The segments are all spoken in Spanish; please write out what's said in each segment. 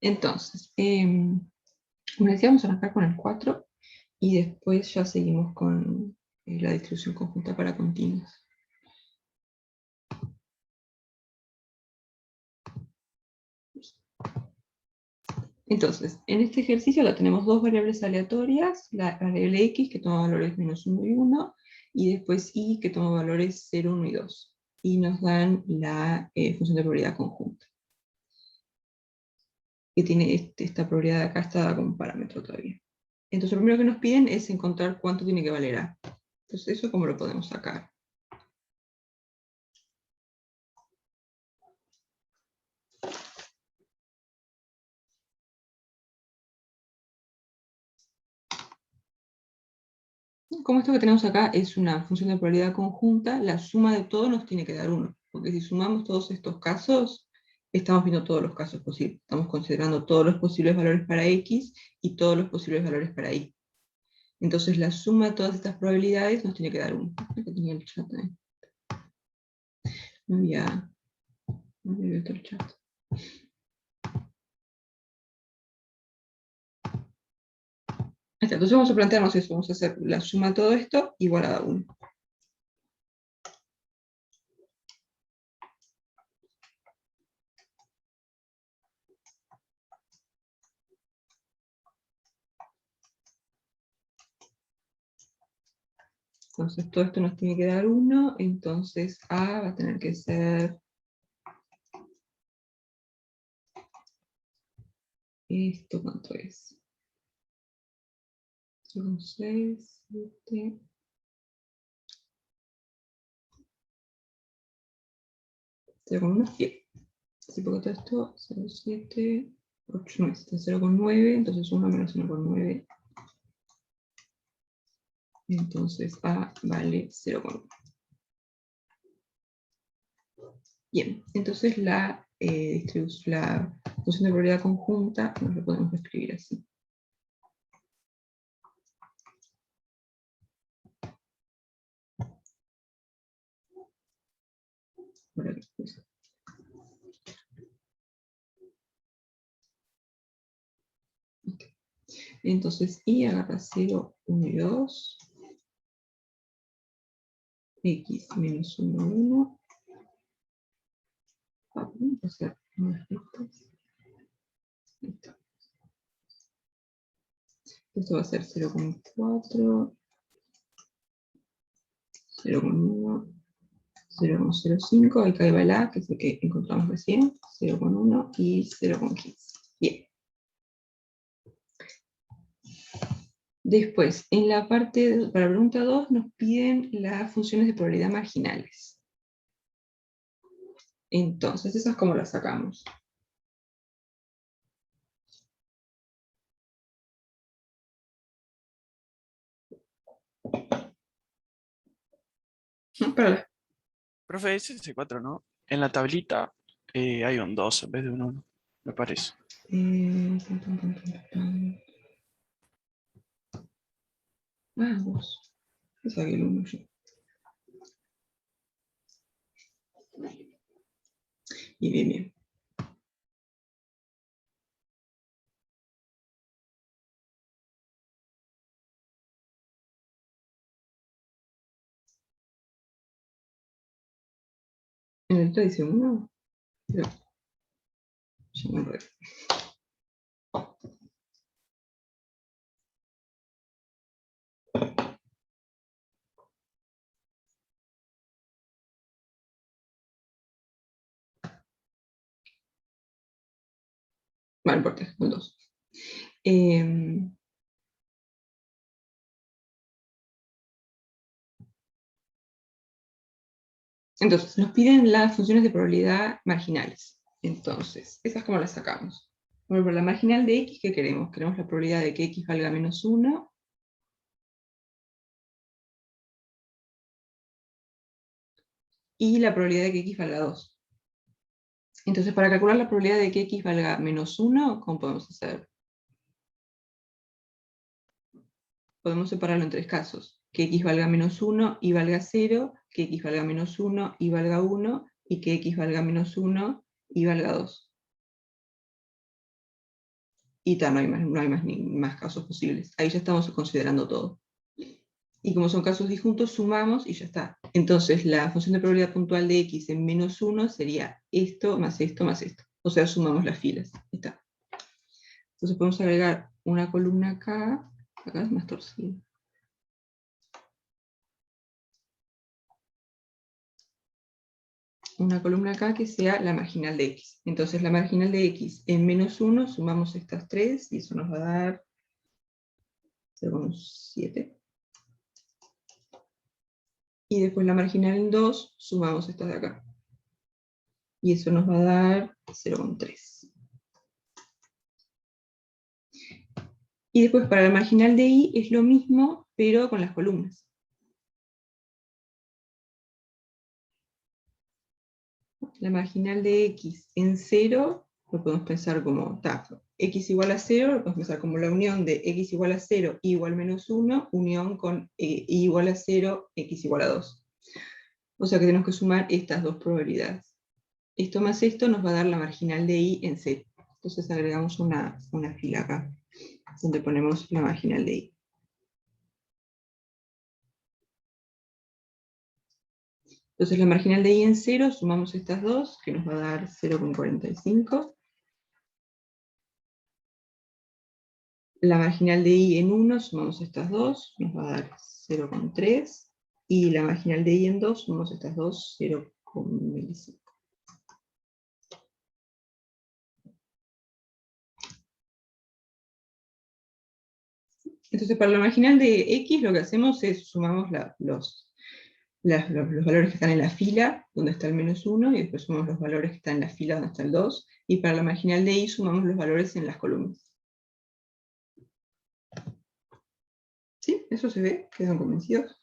Entonces, como decía, vamos a arrancar con el 4 y después ya seguimos con la distribución conjunta para continuos. Entonces, en este ejercicio la tenemos dos variables aleatorias, la variable x que toma valores menos 1 y 1, y después y que toma valores 0, 1 y 2. Y nos dan la función de probabilidad conjunta, que tiene esta probabilidad de acá, está como parámetro todavía. Entonces lo primero que nos piden es encontrar cuánto tiene que valer A. Entonces eso cómo lo podemos sacar. Como esto que tenemos acá es una función de probabilidad conjunta, la suma de todo nos tiene que dar 1. Porque si sumamos todos estos casos, estamos viendo todos los casos posibles. Estamos considerando todos los posibles valores para x y todos los posibles valores para y. Entonces la suma de todas estas probabilidades nos tiene que dar 1. Acá tenía el chat ahí. No había visto el chat. Entonces vamos a plantearnos eso, vamos a hacer la suma de todo esto igual a 1. Entonces todo esto nos tiene que dar 1, entonces A va a tener que ser esto, ¿cuánto es? 6, 7... con 1, 10. Así porque todo esto, 0, 7, 8, 9, 0,9, entonces 1 menos 1,9. Entonces A vale 0,1. Bien, entonces la función de probabilidad conjunta nos lo podemos escribir así. Por aquí, pues. Okay. Entonces I agarra 0, 1 y 2. X menos 1, 1. Vamos a hacer unas listas. Listo. Esto va a ser 0,4, 0,1, 0,05, ahí cae el A, que es el que encontramos recién, 0,1 y 0,15. Bien. Después, en la parte, para la pregunta 2, nos piden las funciones de probabilidad marginales. Entonces, esas cómo las sacamos. Para Profe, es ese 4, ¿no? En la tablita hay un 2 en vez de un 1, me parece. Vamos. Saqué el 1 yo. Bien, bien. En el 3 dice 1, pero ya me enredé. Vale, no importa, el 2. Entonces, nos piden las funciones de probabilidad marginales. Entonces, ¿esas cómo las sacamos? Bueno, por la marginal de x, ¿qué queremos? Queremos la probabilidad de que x valga menos 1. Y la probabilidad de que x valga 2. Entonces, para calcular la probabilidad de que x valga menos 1, ¿cómo podemos hacer? Podemos separarlo en tres casos. Que x valga menos 1 y valga 0, que x valga menos 1 y valga 1, y que x valga menos 1 y valga 2. y no hay más casos posibles. Ahí ya estamos considerando todo. Y como son casos disjuntos, sumamos y ya está. Entonces la función de probabilidad puntual de x en -1 sería esto más esto más esto. O sea, sumamos las filas. Ahí está. Entonces podemos agregar una columna acá es más torcido. Una columna acá que sea la marginal de x. Entonces la marginal de x en -1 sumamos estas tres y eso nos va a dar 0,7. Y después la marginal en 2 sumamos estas de acá. Y eso nos va a dar 0,3. Y después para la marginal de y es lo mismo, pero con las columnas. La marginal de x en 0, lo podemos pensar como, x igual a 0, lo podemos pensar como la unión de x igual a 0, y igual menos 1, unión con y igual a 0, x igual a 2. O sea que tenemos que sumar estas dos probabilidades. Esto más esto nos va a dar la marginal de y en 0. Entonces agregamos una fila acá, donde ponemos la marginal de y. Entonces la marginal de y en 0, sumamos estas dos, que nos va a dar 0,45. La marginal de y en 1, sumamos estas dos, nos va a dar 0,3. Y la marginal de y en 2, sumamos estas dos, 0,25. Entonces para la marginal de x lo que hacemos es sumamos los valores que están en la fila, donde está el -1, y después sumamos los valores que están en la fila, donde está el 2, y para la marginal de y sumamos los valores en las columnas. ¿Sí? ¿Eso se ve? ¿Quedan convencidos?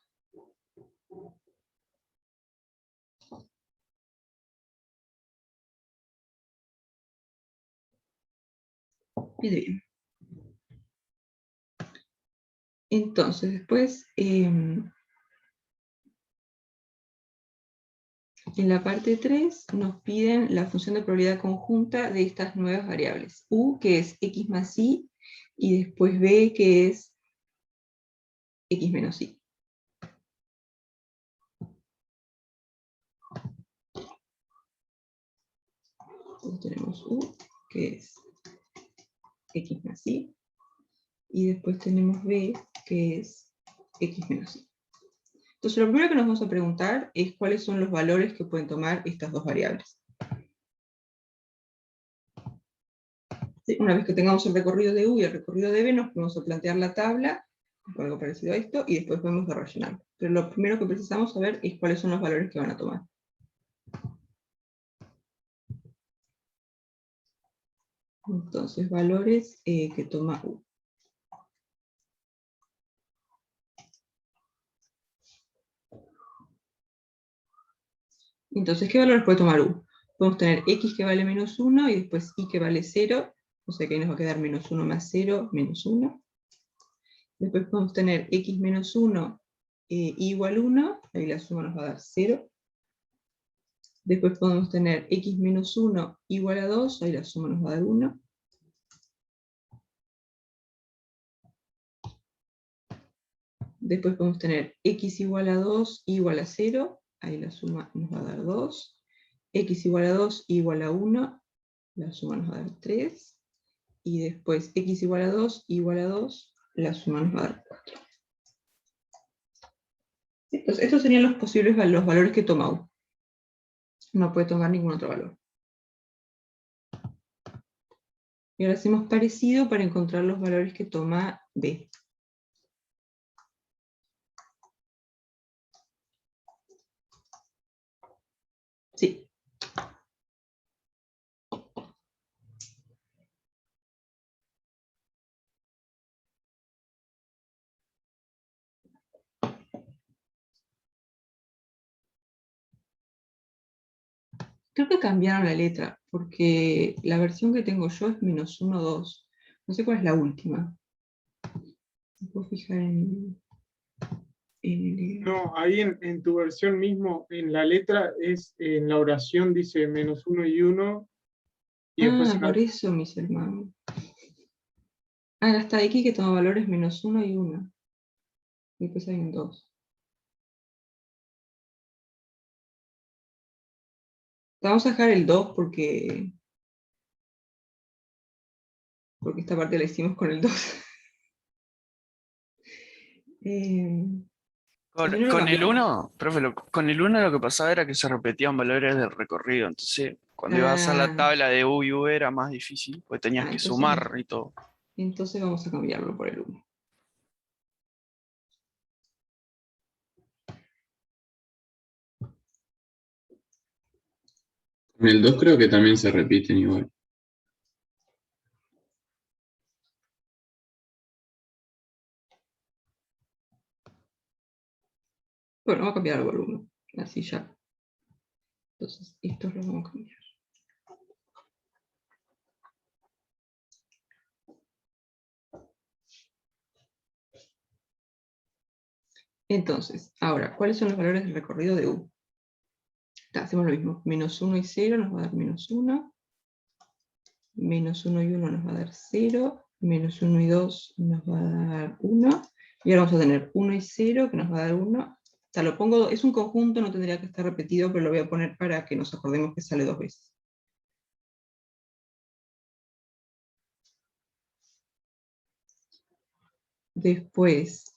Bien. Entonces, después, en la parte 3 nos piden la función de probabilidad conjunta de estas nuevas variables. U, que es x más y después b, que es x menos y. Entonces tenemos u, que es x más y después tenemos b, que es x menos y. Entonces lo primero que nos vamos a preguntar es cuáles son los valores que pueden tomar estas dos variables. Una vez que tengamos el recorrido de u y el recorrido de b, nos podemos plantear la tabla, con algo parecido a esto, y después podemos relacionar. Pero lo primero que precisamos saber es cuáles son los valores que van a tomar. Entonces, valores que toma u. Entonces, ¿qué valores puede tomar u? Podemos tener x que vale -1 y después y que vale 0, o sea que ahí nos va a quedar -1 más 0, menos 1. Después podemos tener x menos 1 igual 1, ahí la suma nos va a dar 0. Después podemos tener x menos 1 igual a 2, ahí la suma nos va a dar 1. Después podemos tener x igual a 2 igual a 0, ahí la suma nos va a dar 2. X igual a 2 igual a 1, la suma nos va a dar 3. Y después x igual a 2 igual a 2, la suma nos va a dar 4. Entonces, estos serían los posibles los valores que toma u. No puede tomar ningún otro valor. Y ahora hacemos parecido para encontrar los valores que toma b. Sí. Creo que cambiaron la letra, porque la versión que tengo yo es -1, 2. No sé cuál es la última. ¿Me puedo fijar en No, ahí en tu versión mismo, en la letra, en la oración dice -1 y 1, y después por eso, mis hermanos. Ahora está X que toma valores menos 1 y 1. Y después hay un 2. Vamos a dejar el 2 porque esta parte la hicimos con el 2. El Con, 1 lo con el cambiamos. 1, profe, con el 1 lo que pasaba era que se repetían valores del recorrido. Entonces, cuando ibas a hacer la Ah, tabla de U y V era más difícil, porque tenías que entonces no. sumar y todo. Entonces vamos a cambiarlo por el 1. Con el 2 creo que también se repiten igual. Bueno, vamos a cambiarlo por 1. Así ya. Entonces, estos los vamos a cambiar. Entonces, ahora, ¿cuáles son los valores del recorrido de U? Hacemos lo mismo. Menos 1 y 0 nos va a dar menos 1. Menos 1 y 1 nos va a dar 0. Menos 1 y 2 nos va a dar 1. Y ahora vamos a tener 1 y 0 que nos va a dar 1. O sea, lo pongo, es un conjunto, no tendría que estar repetido, pero lo voy a poner para que nos acordemos que sale 2 veces. Después,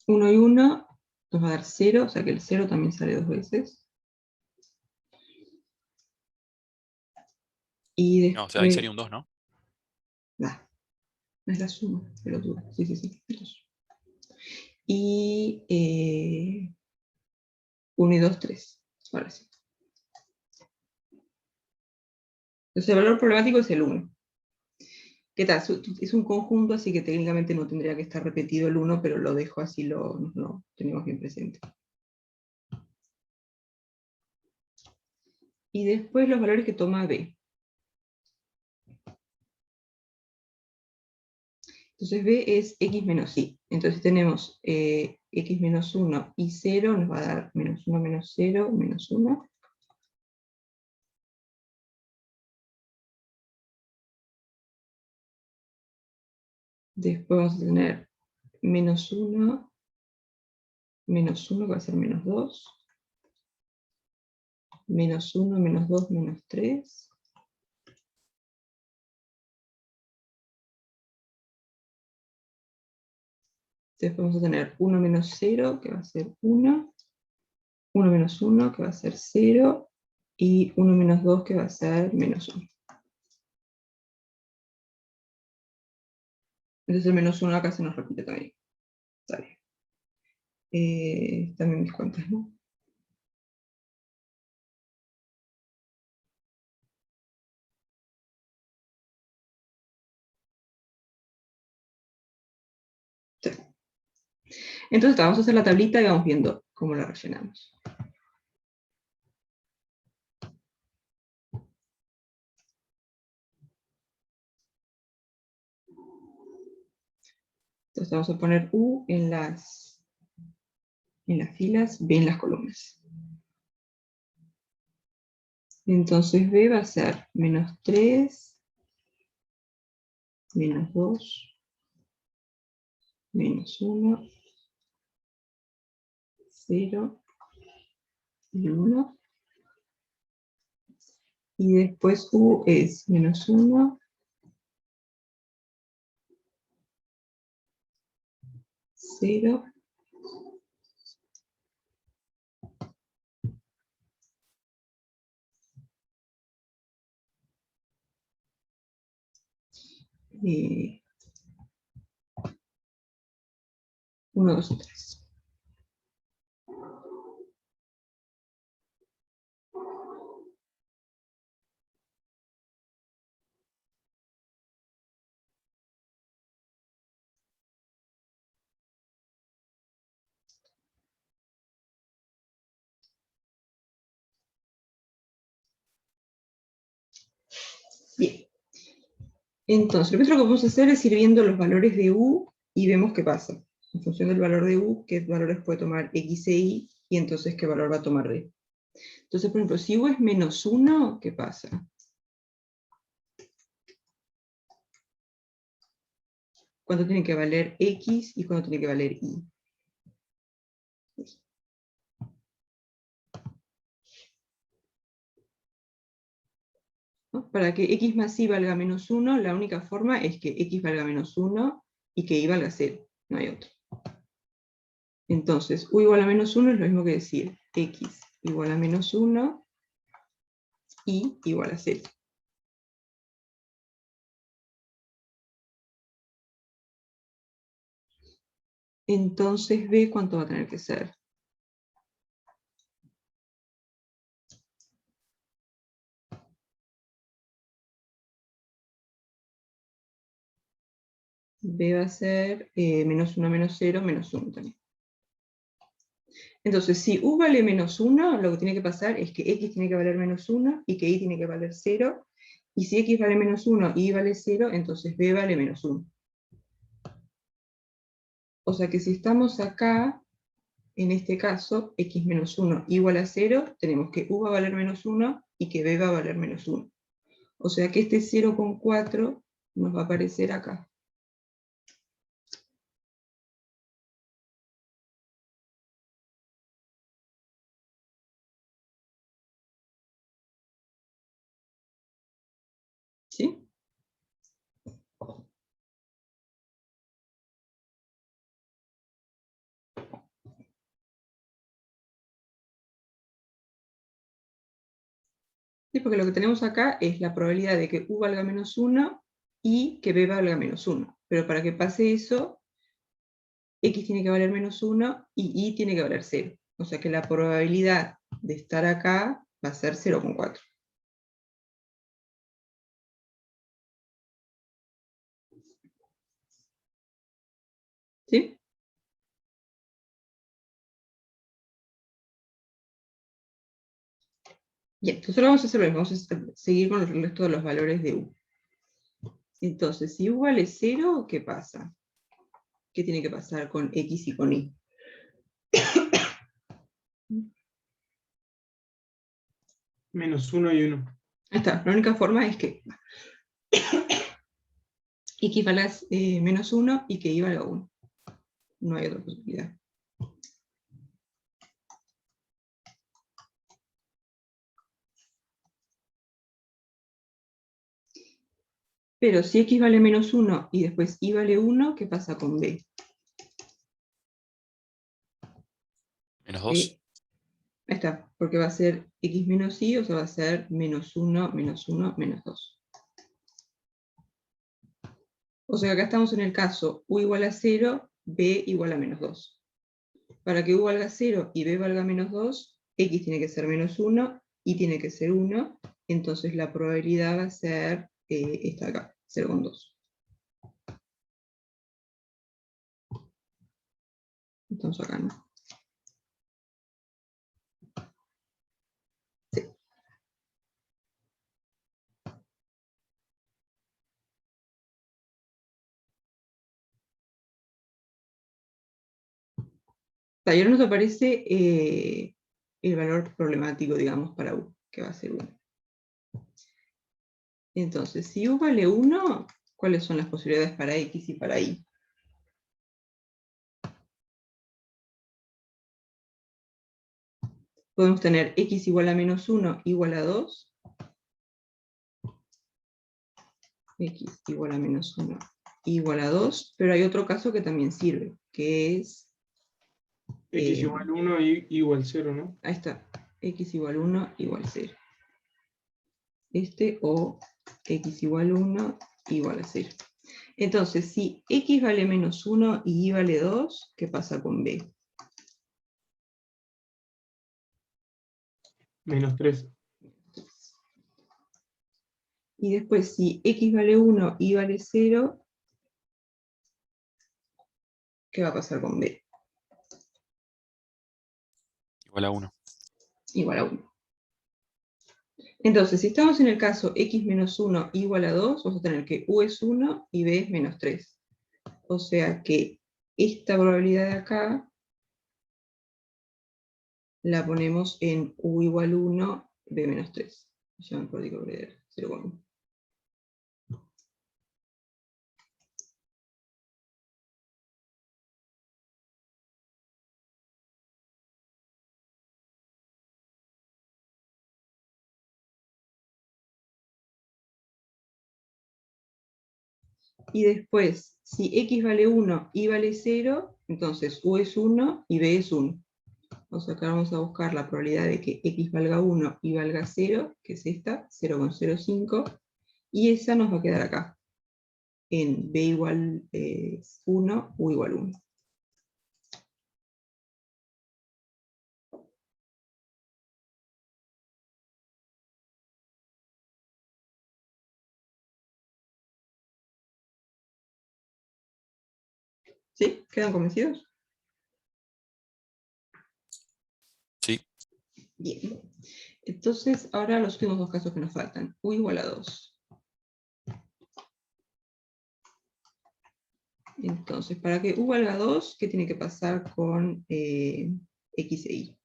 1 y 1 nos va a dar 0, o sea que el 0 también sale 2 veces. Y No, o sea, ahí después... sería un 2, ¿no? No es la suma, pelotuda. Sí. Y 1 y 2, 3. Ahora sí. Entonces el valor problemático es el 1. ¿Qué tal? Es un conjunto, así que técnicamente no tendría que estar repetido el 1, pero lo dejo así, lo tenemos bien presente. Y después los valores que toma B. Entonces B es X menos Y. Entonces tenemos X menos 1 y 0, nos va a dar menos 1 menos 0, menos 1. Después vamos a tener menos 1, que va a ser menos 2. Menos 1, menos 2, menos 3. Después vamos a tener 1 menos 0, que va a ser 1. 1 menos 1, que va a ser 0. Y 1 menos 2, que va a ser menos 1. Entonces el menos 1 acá se nos repite también. Dale. También mis cuentas, ¿no? Sí. Entonces vamos a hacer la tablita y vamos viendo cómo la rellenamos. Entonces vamos a poner U en las filas, B en las columnas. Entonces B va a ser menos 3, menos 2, menos 1, 0 y 1. Y después U es menos 1, 0, y 1, 2 y 3. Bien. Entonces, lo que vamos a hacer es ir viendo los valores de U y vemos qué pasa. En función del valor de U, qué valores puede tomar X e Y, y entonces qué valor va a tomar D. Entonces, por ejemplo, si U es -1, ¿qué pasa? ¿Cuánto tiene que valer X y cuánto tiene que valer Y? ¿No? Para que X más Y valga -1, la única forma es que X valga -1 y que Y valga 0. No hay otro. Entonces, U igual a -1 es lo mismo que decir X igual a -1, Y igual a 0. Entonces, B, ¿cuánto va a tener que ser? B va a ser -1 menos 0 menos 1 también. Entonces, si U vale -1, lo que tiene que pasar es que X tiene que valer -1 y que Y tiene que valer 0. Y si X vale -1 y Y vale 0, entonces B vale -1. O sea que si estamos acá, en este caso, X menos 1 igual a 0, tenemos que U va a valer -1 y que B va a valer -1. O sea que este 0,4 nos va a aparecer acá. ¿Sí? Sí, porque lo que tenemos acá es la probabilidad de que U valga -1 y que B valga -1. Pero para que pase eso, X tiene que valer -1 y Y tiene que valer 0. O sea que la probabilidad de estar acá va a ser 0,4. ¿Sí? Bien, entonces ahora vamos a hacer lo mismo. Vamos a seguir con el resto de los valores de U. Entonces, si U vale 0, ¿qué pasa? ¿Qué tiene que pasar con X y con Y? -1 y 1. Ahí está, la única forma es que X valga -1 y que Y valga 1. No hay otra posibilidad. Pero si X vale -1 y después Y vale 1, ¿qué pasa con B? -2. Ahí está, porque va a ser X menos Y, o sea, va a ser -1, -1, -2. O sea, acá estamos en el caso U igual a 0, B igual a -2. Para que U valga 0 y B valga -2, X tiene que ser -1, Y tiene que ser 1, entonces la probabilidad va a ser esta acá, 0,2. Entonces acá, ¿no? Sí. Y ahora nos aparece el valor problemático, digamos, para U, que va a ser 1. Entonces, si U vale 1, ¿cuáles son las posibilidades para X y para Y? Podemos tener X igual a -1 igual a 2. X igual a -1 igual a 2. Pero hay otro caso que también sirve, que es... X igual 1 y igual 0, ¿no? Ahí está. X igual 1 igual 0. Este o X igual 1 igual a 0. Entonces, si X vale -1 y Y vale 2, ¿qué pasa con B? -3. Y después, si X vale 1 y Y vale 0, ¿qué va a pasar con B? Igual a 1. Igual a 1. Entonces, si estamos en el caso X menos 1 igual a 2, vamos a tener que U es 1 y B es -3. O sea que esta probabilidad de acá la ponemos en U igual 1, B menos 3. Se llama el código de 0,1. Y después, si x vale 1, y vale 0, entonces u es 1 y b es 1. O sea, acá vamos a buscar la probabilidad de que x valga 1 y valga 0, que es esta, 0,05, y esa nos va a quedar acá, en b igual 1, u igual 1. ¿Sí? ¿Quedan convencidos? Sí. Bien. Entonces, ahora los últimos dos casos que nos faltan. U igual a 2. Entonces, para que u valga 2, ¿qué tiene que pasar con x e y?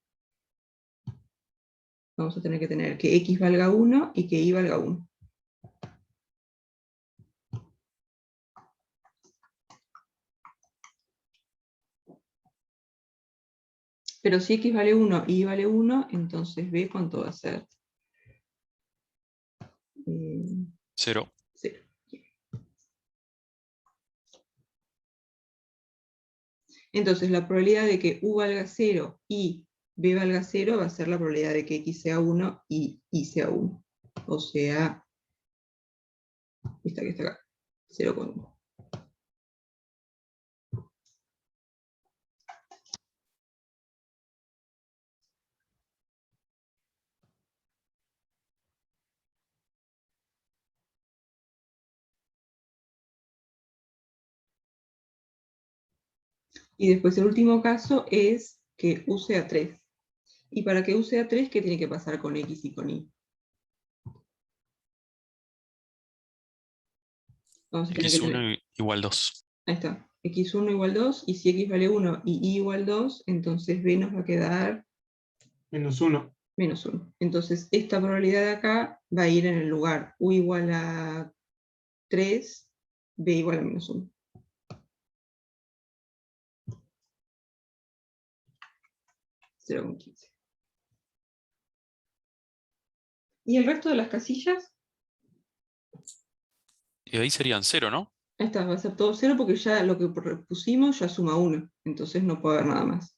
Vamos a tener que tener que x valga 1 y que y valga 1. Pero si x vale 1 y y vale 1, entonces b, ¿cuánto va a ser? 0. 0. Entonces la probabilidad de que u valga 0 y b valga 0 va a ser la probabilidad de que x sea 1 y y sea 1. O sea, esta que está acá, 0,1. Y después el último caso es que u sea 3. Y para que u sea 3, ¿qué tiene que pasar con x y con y? Vamos a tener que tener, X1 igual 2. ahí está, x1 igual 2, y si x vale 1 y y igual 2, entonces b nos va a quedar Menos 1. menos 1. Entonces esta probabilidad de acá va a ir en el lugar u igual a 3, b igual a menos 1. ¿Y el resto de las casillas? Y ahí serían 0, ¿no? Ahí está, va a ser todo 0 porque ya lo que pusimos ya suma 1. Entonces no puede haber nada más.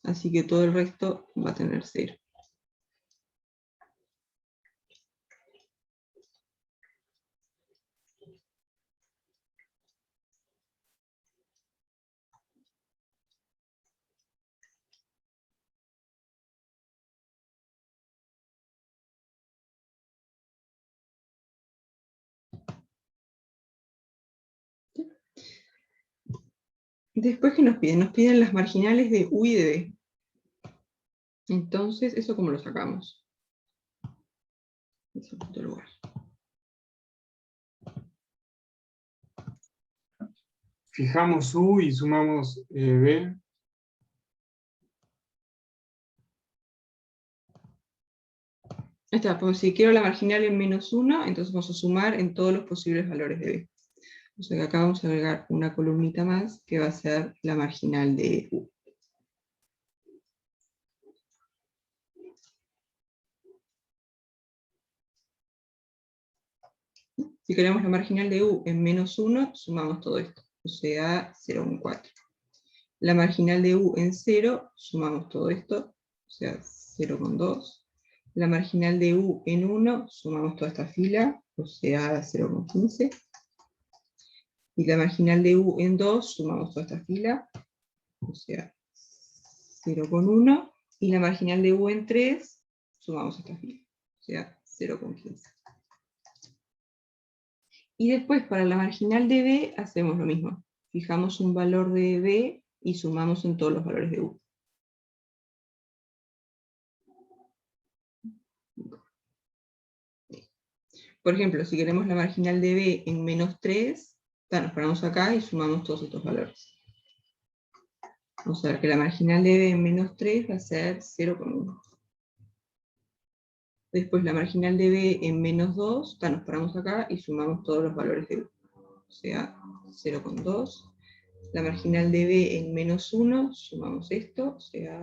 Así que todo el resto va a tener 0. Después, ¿qué nos piden? Nos piden las marginales de u y de b. Entonces, ¿eso cómo lo sacamos? Eso en otro lugar. Fijamos U y sumamos B. Ahí está, pues si quiero la marginal en menos 1, entonces vamos a sumar en todos los posibles valores de b. O sea que acá vamos a agregar una columnita más que va a ser la marginal de u. Si queremos la marginal de u en menos 1, sumamos todo esto, o sea, 0,4. La marginal de u en 0, sumamos todo esto, o sea, 0,2. La marginal de u en 1, sumamos toda esta fila, o sea, 0,15. Y la marginal de u en 2, sumamos toda esta fila, o sea, 0,1. Y la marginal de u en 3, sumamos esta fila, o sea, 0,15. Y después para la marginal de b hacemos lo mismo. Fijamos un valor de b y sumamos en todos los valores de u. Por ejemplo, si queremos la marginal de b en menos 3, nos paramos acá y sumamos todos estos valores. O sea que la marginal de b en menos 3 va a ser 0,1. Después la marginal de b en menos 2, nos paramos acá y sumamos todos los valores de b. O sea, 0,2. La marginal de b en menos 1, sumamos esto, o sea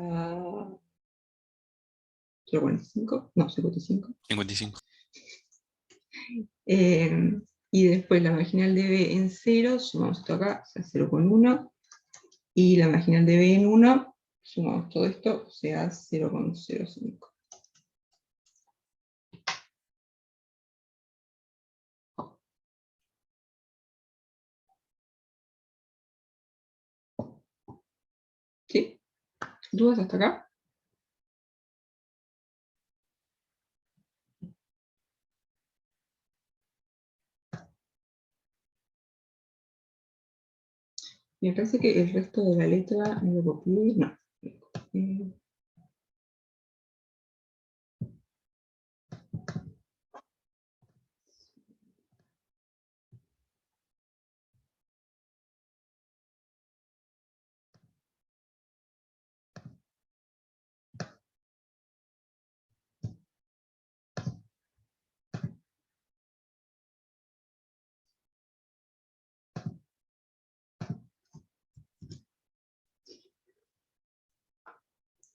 0,45. No, 0,45. 55. Y después la marginal de b en 0, sumamos esto acá, o sea 0,1. Y la marginal de b en 1, sumamos todo esto, o sea 0,05. ¿Sí? ¿Dudas hasta acá? Me parece que el resto de la letra no lo copié. No.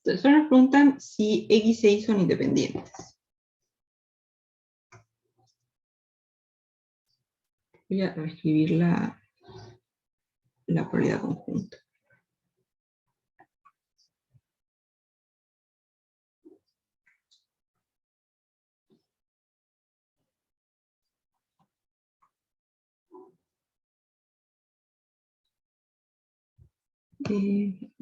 Entonces, ahora nos preguntan si X e Y son independientes. Voy a reescribir la probabilidad conjunta. ¿Está bien?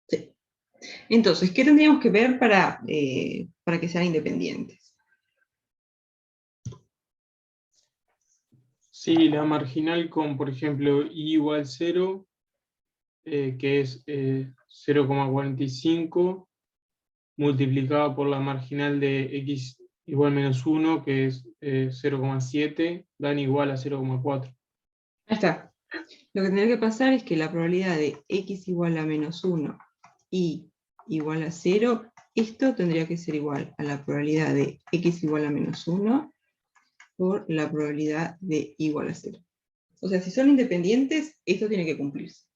Sí. Entonces, ¿qué tendríamos que ver para que sean independientes? Sí, la marginal con, por ejemplo, y igual 0, que es 0,45, multiplicado por la marginal de x igual menos 1, que es 0,7, dan igual a 0,4. Ahí está. Lo que tendría que pasar es que la probabilidad de x igual a menos 1 y igual a 0, esto tendría que ser igual a la probabilidad de x igual a menos 1 por la probabilidad de igual a 0. O sea, si son independientes, esto tiene que cumplirse,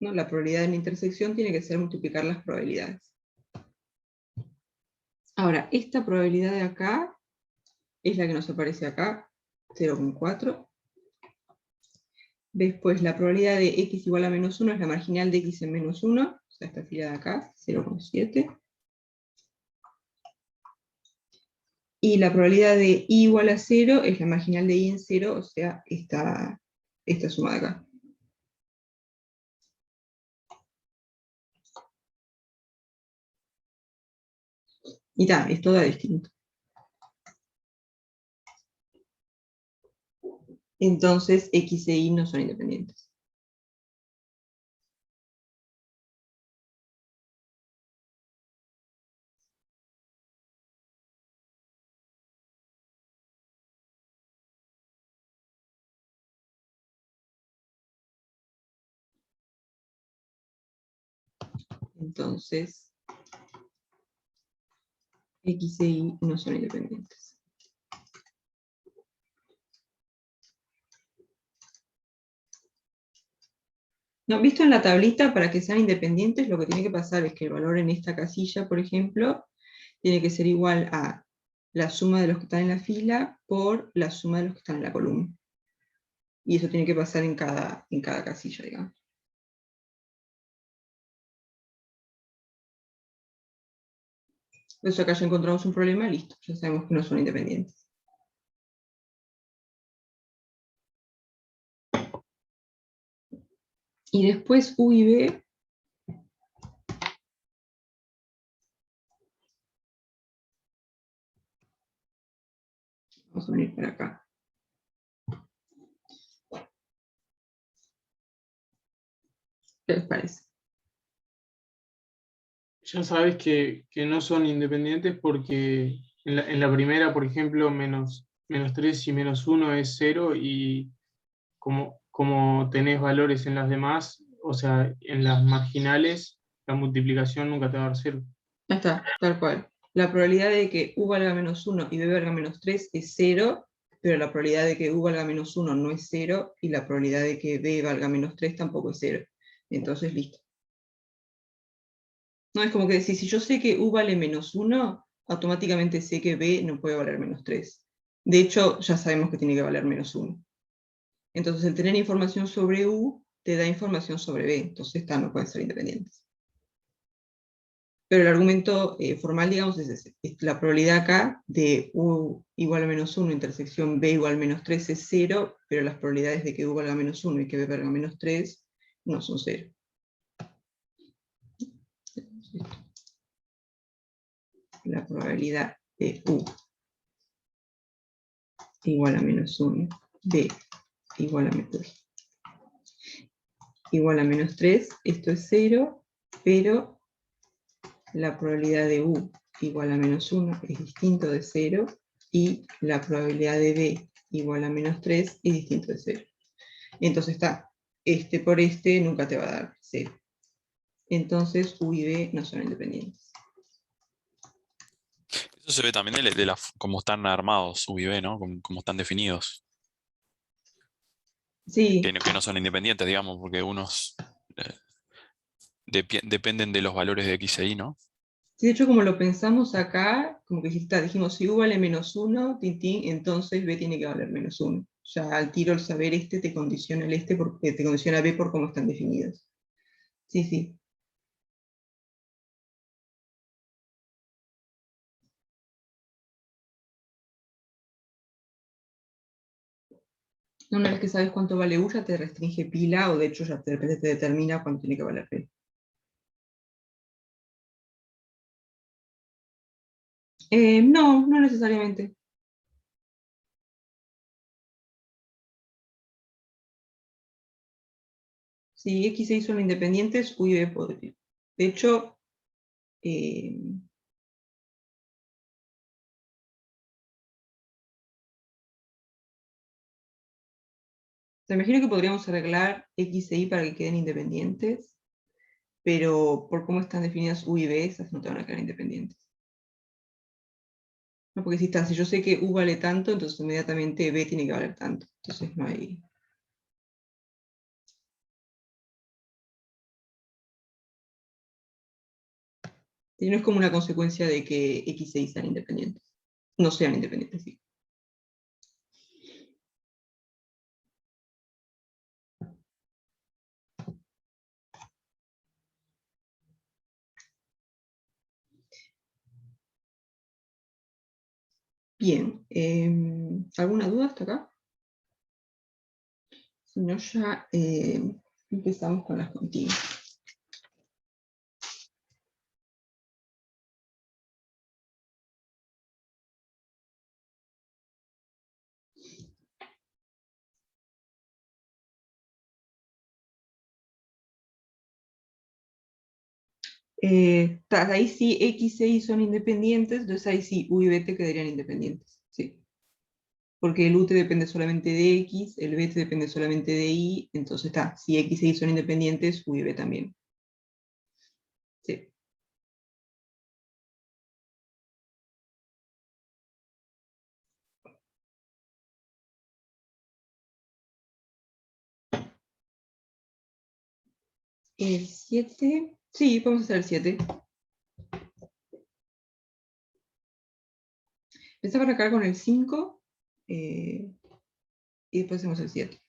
¿no? La probabilidad de la intersección tiene que ser multiplicar las probabilidades. Ahora, esta probabilidad de acá es la que nos aparece acá, 0,4. Después, la probabilidad de x igual a menos 1 es la marginal de x en menos 1, o sea, esta fila de acá, 0,7. Y la probabilidad de y igual a 0 es la marginal de y en 0, o sea, esta suma de acá. Y tal, esto da distinto. Entonces, x e y no son independientes. Entonces, x e y no son independientes. ¿No? Visto en la tablita, para que sean independientes, lo que tiene que pasar es que el valor en esta casilla, por ejemplo, tiene que ser igual a la suma de los que están en la fila por la suma de los que están en la columna. Y eso tiene que pasar en cada casilla, digamos. Entonces acá ya encontramos un problema, listo, ya sabemos que no son independientes. Y después U y B Vamos a venir para acá. ¿Qué les parece? Ya sabes que no son independientes porque en la primera, por ejemplo, menos 3 y menos 1 es 0 y como tenés valores en las demás, o sea, en las marginales, la multiplicación nunca te va a dar 0. Ya está, tal cual. La probabilidad de que u valga menos 1 y b valga menos 3 es 0, pero la probabilidad de que u valga menos 1 no es 0, y la probabilidad de que b valga menos 3 tampoco es 0. Entonces, listo. No, es como que decir, si yo sé que u vale menos 1, automáticamente sé que b no puede valer menos 3. De hecho, ya sabemos que tiene que valer menos 1. Entonces, el tener información sobre u te da información sobre b, entonces no pueden ser independientes. Pero el argumento formal, digamos, es ese. La probabilidad acá de u igual a menos 1 intersección b igual a menos 3 es 0, pero las probabilidades de que u valga menos 1 y que b valga menos 3 no son 0. La probabilidad de u igual a menos 1, b igual a menos 3, esto es 0, pero la probabilidad de u igual a menos 1 es distinto de 0, y la probabilidad de b igual a menos 3 es distinto de 0. Entonces está, este por este nunca te va a dar 0. Entonces u y b no son independientes. Eso se ve también cómo están armados U y B, ¿no? Cómo están definidos. Sí, Que no son independientes, digamos, porque unos eh, dependen de los valores de X e Y, ¿no? sí, de hecho como lo pensamos acá, como que dijimos si u vale menos 1, entonces b tiene que valer menos 1. Ya al tiro el saber este te condiciona el este porque te condiciona b por cómo están definidos. Sí, sí. Una vez que sabes cuánto vale u, ya te restringe pila, o de hecho ya te determina cuánto tiene que valer b. No, no necesariamente. Si X e Y son independientes, U y B podría. De hecho, se me imagino que podríamos arreglar X e Y para que queden independientes, pero por cómo están definidas U y B, esas no te van a quedar independientes. No, porque si yo sé que U vale tanto, entonces inmediatamente B tiene que valer tanto. Entonces no hay... Y no es como una consecuencia de que X e Y sean independientes. No sean independientes, sí. Bien, ¿alguna duda hasta acá? Si no, ya empezamos con las continuas. Ahí sí X e Y son independientes, entonces ahí sí U y B te quedarían independientes. Sí. Porque el U te depende solamente de X, el B te depende solamente de Y, entonces está, si X e Y son independientes, U y B también. Sí. El 7, sí, vamos a hacer el 7. Empezamos acá con el 5, y después hacemos el 7.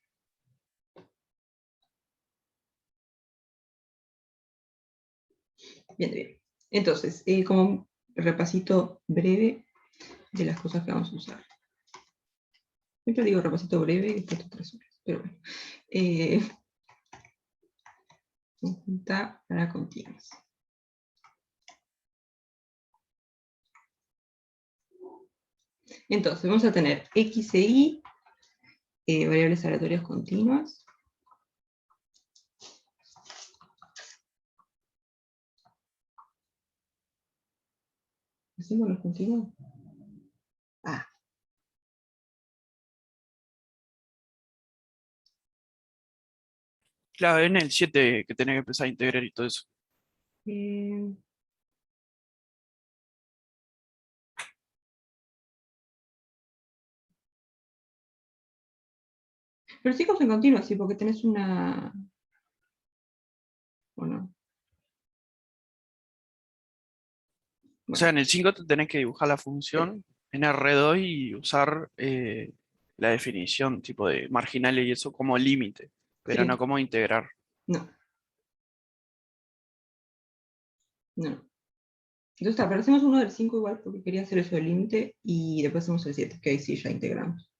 Bien, bien. Entonces, como un repasito breve de las cosas que vamos a usar. Siempre digo repasito breve y después 3 horas, pero bueno. Conjunta para continuas. Entonces vamos a tener x e y, variables aleatorias continuas. ¿Así con los continuos? Ah. Claro, en el 7 que tenés que empezar a integrar y todo eso. eh, Pero sí en continua, sí, porque tenés una... Bueno. O sea, en el 5 te tenés que dibujar la función en R2 y usar la definición tipo de marginales y eso como límite, pero no Sí, como integrar. no. No. Entonces está, pero hacemos uno del 5 igual, porque quería hacer eso del límite, y después hacemos el 7, que ahí sí ya integramos.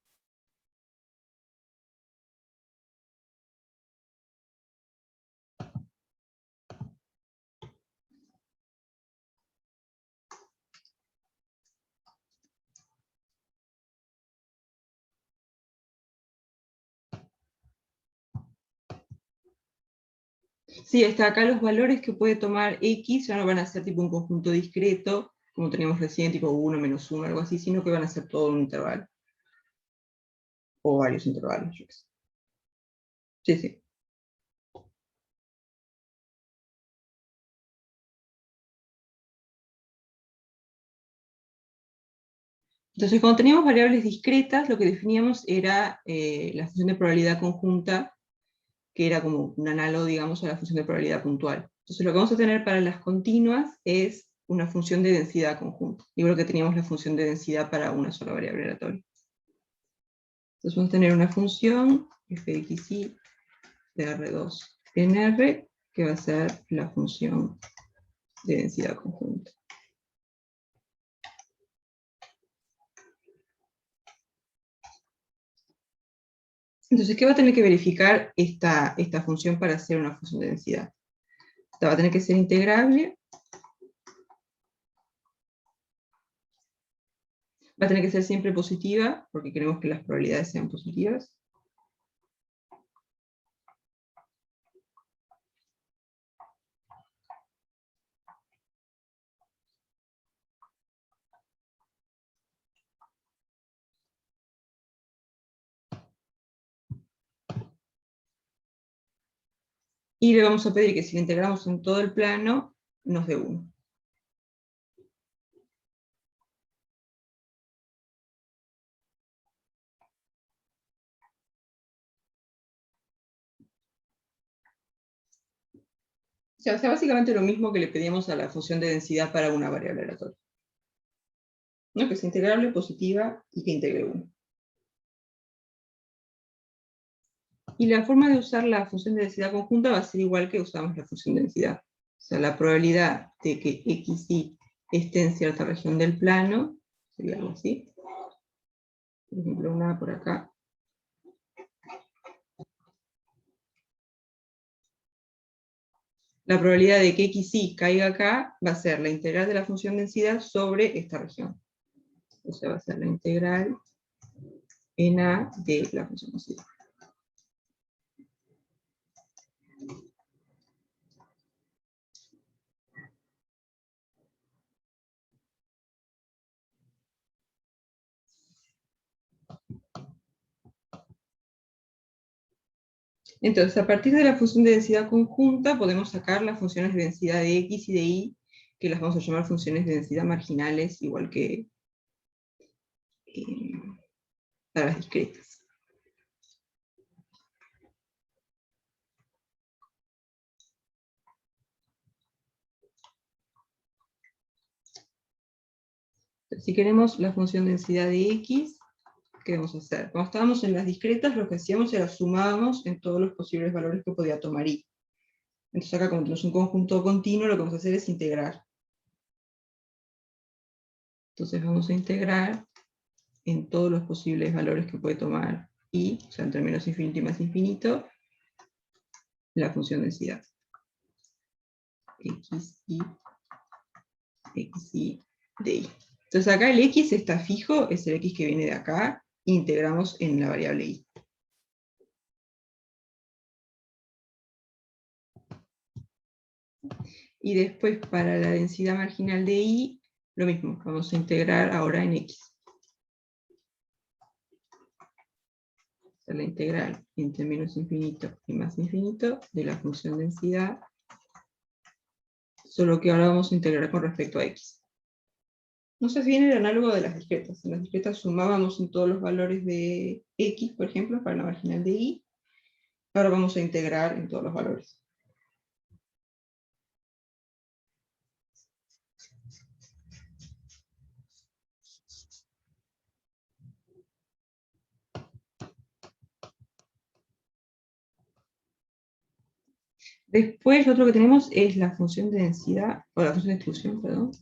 Sí, está acá los valores que puede tomar X, ya no van a ser tipo un conjunto discreto, como teníamos recién, tipo 1, -1, algo así, sino que van a ser todo un intervalo. O varios intervalos, yo qué sé. Sí, sí. Entonces, cuando teníamos variables discretas, lo que definíamos era la función de probabilidad conjunta, que era como un análogo, digamos, a la función de probabilidad puntual. Entonces, lo que vamos a tener para las continuas es una función de densidad conjunta, igual que teníamos la función de densidad para una sola variable aleatoria. Entonces, vamos a tener una función f de xy de R2 en R, que va a ser la función de densidad conjunta. Entonces, ¿qué va a tener que verificar esta función para hacer una función de densidad? Esta va a tener que ser integrable, va a tener que ser siempre positiva, porque queremos que las probabilidades sean positivas. Y le vamos a pedir que si la integramos en todo el plano, nos dé 1. O sea, básicamente lo mismo que le pedíamos a la función de densidad para una variable aleatoria. ¿No? Que sea integrable, positiva y que integre 1. Y la forma de usar la función de densidad conjunta va a ser igual que usamos la función de densidad. O sea, la probabilidad de que xy esté en cierta región del plano, sería algo así. Por ejemplo, una por acá. La probabilidad de que xy caiga acá va a ser la integral de la función densidad sobre esta región. O sea, va a ser la integral en A de la función densidad. Entonces, a partir de la función de densidad conjunta, podemos sacar las funciones de densidad de x y de y, que las vamos a llamar funciones de densidad marginales, igual que para las discretas. Entonces, si queremos la función de densidad de x, ¿qué vamos a hacer? Cuando estábamos en las discretas, lo que hacíamos era sumábamos en todos los posibles valores que podía tomar y. Entonces acá, como tenemos un conjunto continuo, lo que vamos a hacer es integrar. Entonces vamos a integrar en todos los posibles valores que puede tomar y, o sea, entre menos infinito y más infinito, la función densidad. Xy de y. Entonces acá el x está fijo, es el x que viene de acá, e integramos en la variable y. Y después para la densidad marginal de y, lo mismo, vamos a integrar ahora en x. La integral entre menos infinito y más infinito de la función densidad, solo que ahora vamos a integrar con respecto a x. No sé si viene el análogo de las discretas. En las discretas sumábamos en todos los valores de x, por ejemplo, para la marginal de y. Ahora vamos a integrar en todos los valores. Después, lo otro que tenemos es la función de densidad, o la función de distribución, perdón.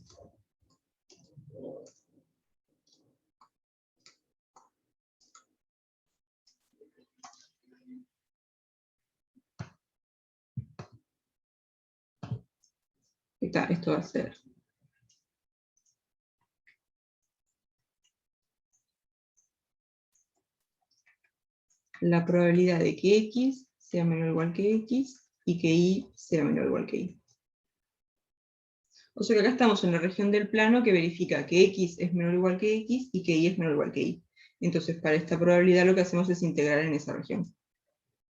Esto va a ser la probabilidad de que x sea menor o igual que x y que y sea menor o igual que y. O sea que acá estamos en la región del plano que verifica que x es menor o igual que x y que y es menor o igual que y. Entonces, para esta probabilidad lo que hacemos es integrar en esa región.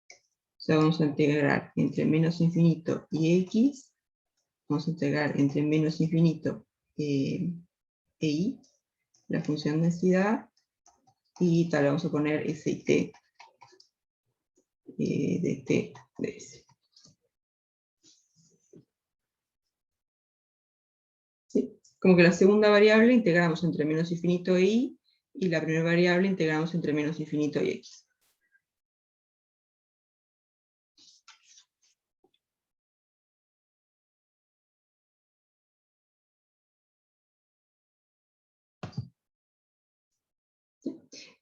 O sea, vamos a integrar entre menos infinito y x, vamos a integrar entre menos infinito e y, la función densidad, y tal, vamos a poner s y t de t de s. ¿Sí? Como que la segunda variable integramos entre menos infinito e y la primera variable integramos entre menos infinito y x.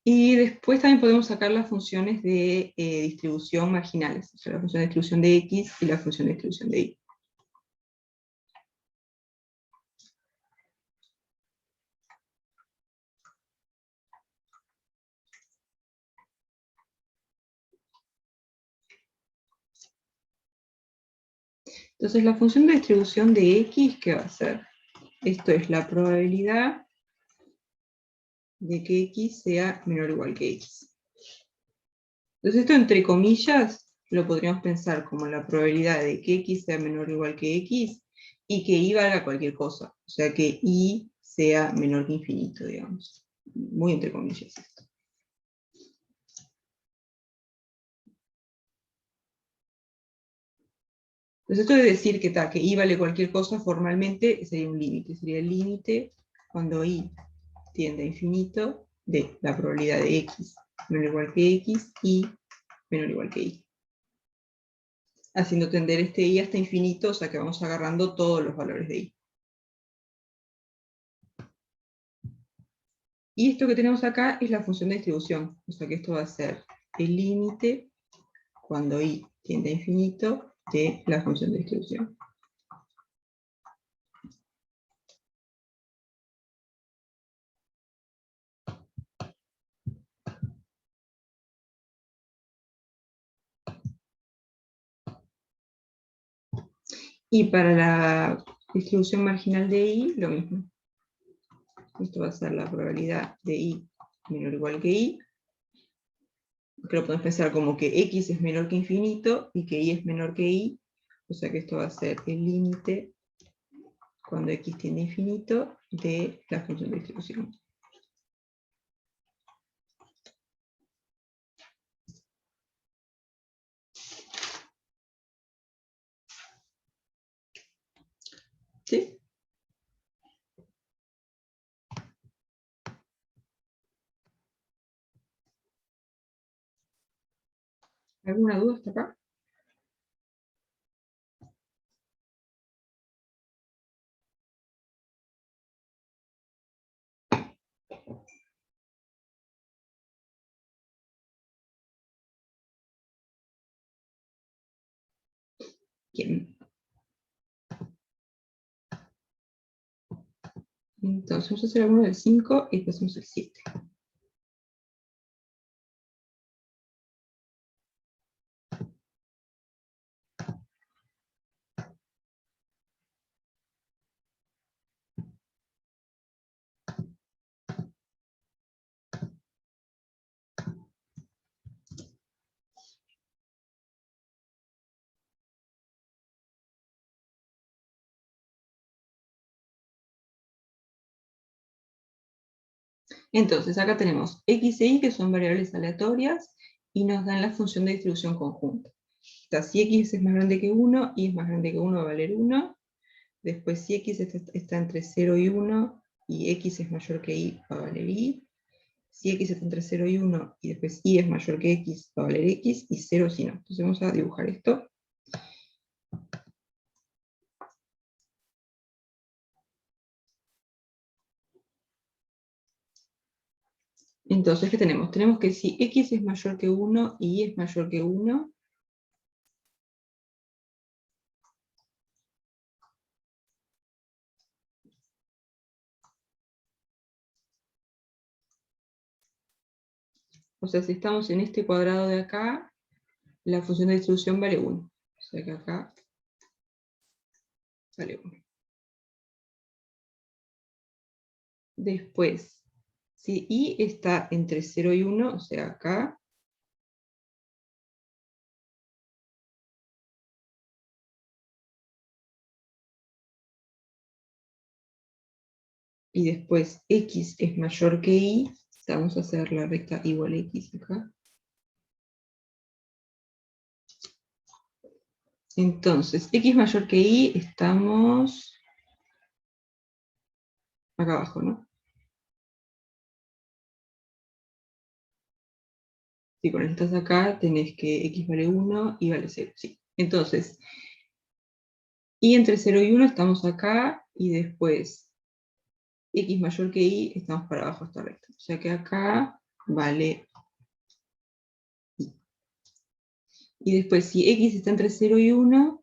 Y después también podemos sacar las funciones de distribución marginales, o sea, la función de distribución de x y la función de distribución de y. Entonces la función de distribución de x, ¿qué va a ser? Esto es la probabilidad de que x sea menor o igual que x. Entonces esto entre comillas lo podríamos pensar como la probabilidad de que x sea menor o igual que x y que y valga cualquier cosa. O sea que y sea menor que infinito, digamos. Muy entre comillas esto. Entonces esto de decir que y vale cualquier cosa formalmente sería un límite. Sería el límite cuando y tiende a infinito de la probabilidad de x menor o igual que x y menor o igual que y. Haciendo tender este y hasta infinito, o sea que vamos agarrando todos los valores de y. Y esto que tenemos acá es la función de distribución, o sea que esto va a ser el límite cuando y tiende a infinito de la función de distribución. Y para la distribución marginal de y, lo mismo. Esto va a ser la probabilidad de y menor o igual que y, que lo podemos pensar como que x es menor que infinito y que y es menor que y, o sea que esto va a ser el límite cuando x tiende a infinito de la función de distribución. ¿Sí? ¿Alguna duda hasta acá? Bien. Entonces vamos a hacer alguno del 5 y después hacemos el 7. Entonces acá tenemos x e y, que son variables aleatorias, y nos dan la función de distribución conjunta. O sea, si x es más grande que 1, y es más grande que 1 va a valer 1. Después si x está entre 0 y 1, y x es mayor que y, va a valer y. Si x está entre 0 y 1, y después y es mayor que x, va a valer x, y 0 si no. Entonces vamos a dibujar esto. Entonces, ¿qué tenemos? Tenemos que si x es mayor que 1 y y es mayor que 1, o sea, si estamos en este cuadrado de acá, la función de distribución vale 1. O sea que acá vale 1. Después, si y está entre 0 y 1, o sea acá, y después x es mayor que y, vamos a hacer la recta igual a x acá. Entonces, x mayor que y, estamos acá abajo, ¿no? Si cuando estás acá, tenés que x vale 1 y vale 0, sí. Entonces, y entre 0 y 1 estamos acá, y después x mayor que y, estamos para abajo esta recta. O sea que acá vale y. Y después, si x está entre 0 y 1,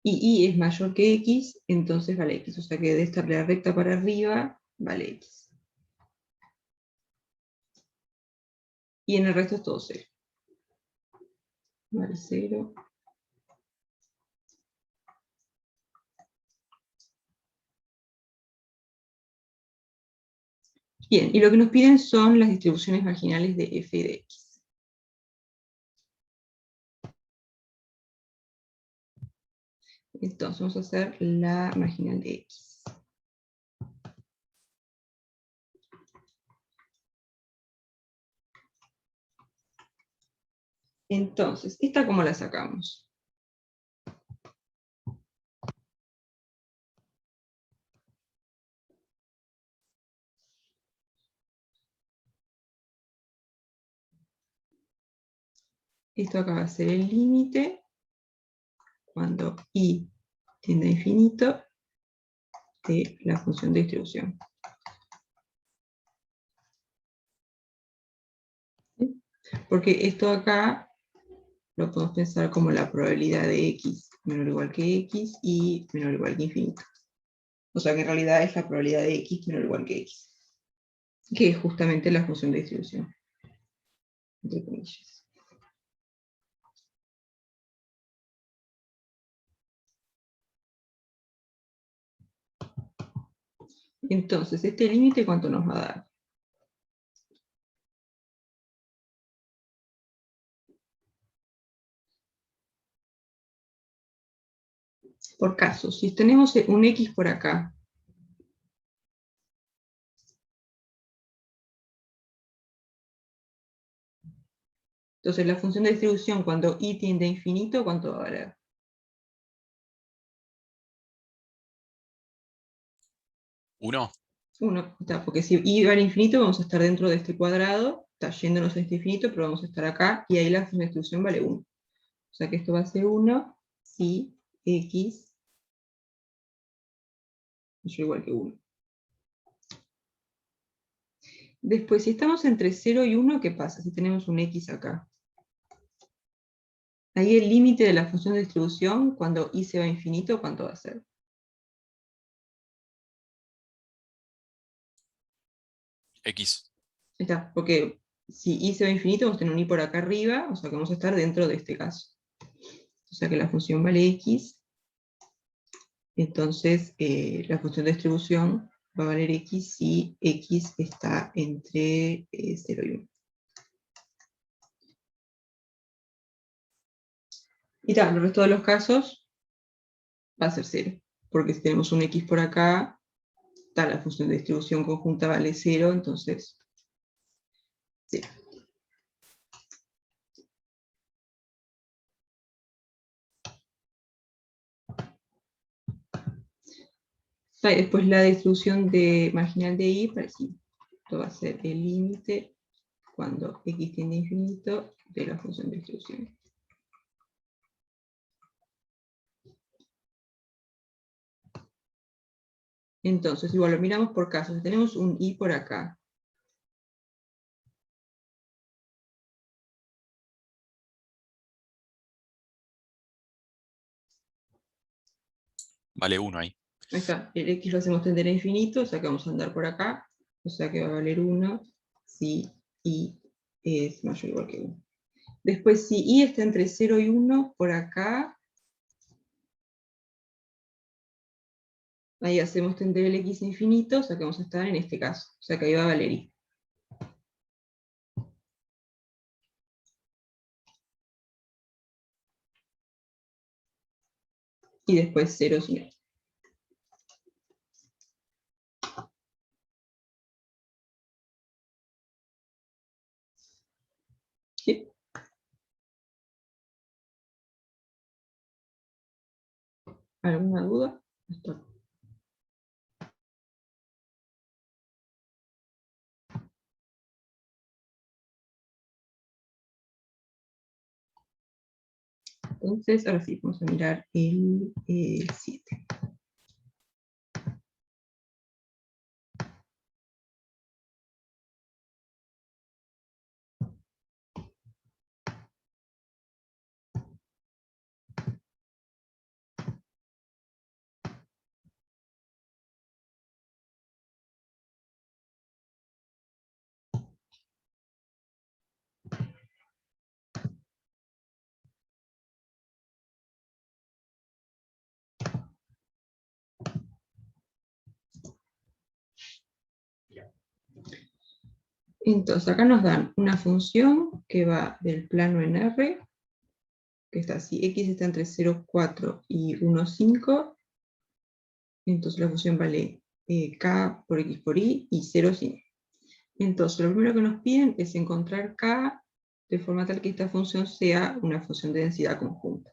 y es mayor que x, entonces vale x. O sea que de esta recta para arriba, vale x. Y en el resto es todo 0. Vale 0. Bien, y lo que nos piden son las distribuciones marginales de f y de x. Entonces vamos a hacer la marginal de x. Entonces, ¿esta cómo la sacamos? Esto acá va a ser el límite cuando y tiende a infinito de la función de distribución. ¿Sí? Porque esto acá lo podemos pensar como la probabilidad de x menor o igual que x y menor o igual que infinito. O sea que en realidad es la probabilidad de x menor o igual que x, que es justamente la función de distribución, entre comillas. Entonces, este límite, ¿cuánto nos va a dar? Por caso, si tenemos un x por acá, entonces la función de distribución cuando y tiende a infinito, ¿cuánto va a valer? 1. 1, porque si y va al infinito vamos a estar dentro de este cuadrado, está yéndonos a este infinito, pero vamos a estar acá, y ahí la función de distribución vale 1. O sea que esto va a ser 1 si x es igual que 1. Después, si estamos entre 0 y 1, ¿qué pasa? Si tenemos un x acá. Ahí el límite de la función de distribución, cuando y se va a infinito, ¿cuánto va a ser? X. Ahí está, porque si y se va a infinito, vamos a tener un y por acá arriba, o sea que vamos a estar dentro de este caso. O sea que la función vale x, entonces la función de distribución va a valer x si x está entre 0 y 1. Y tal, el resto de los casos va a ser 0, porque si tenemos un x por acá, tal, la función de distribución conjunta vale 0, entonces 0. Y después la distribución de marginal de y, parecido. Esto va a ser el límite cuando x tiende a infinito de la función de distribución. Entonces, igual lo miramos por casos. Si tenemos un y por acá, Vale 1 ahí. ahí está, el x lo hacemos tender a infinito, o sea que vamos a andar por acá, o sea que va a valer 1 si y es mayor o igual que 1. Después, si y está entre 0 y 1, por acá, ahí hacemos tender el x a infinito, o sea que vamos a estar en este caso, o sea que ahí va a valer y. Y después 0 si no. ¿Sí? ¿Alguna duda? Está. Entonces, ahora sí, vamos a mirar el 7. Entonces, acá nos dan una función que va del plano en R, que está así, x está entre 0,4 y 1,5, entonces la función vale k por x por y 0 sin y. Entonces, lo primero que nos piden es encontrar k de forma tal que esta función sea una función de densidad conjunta.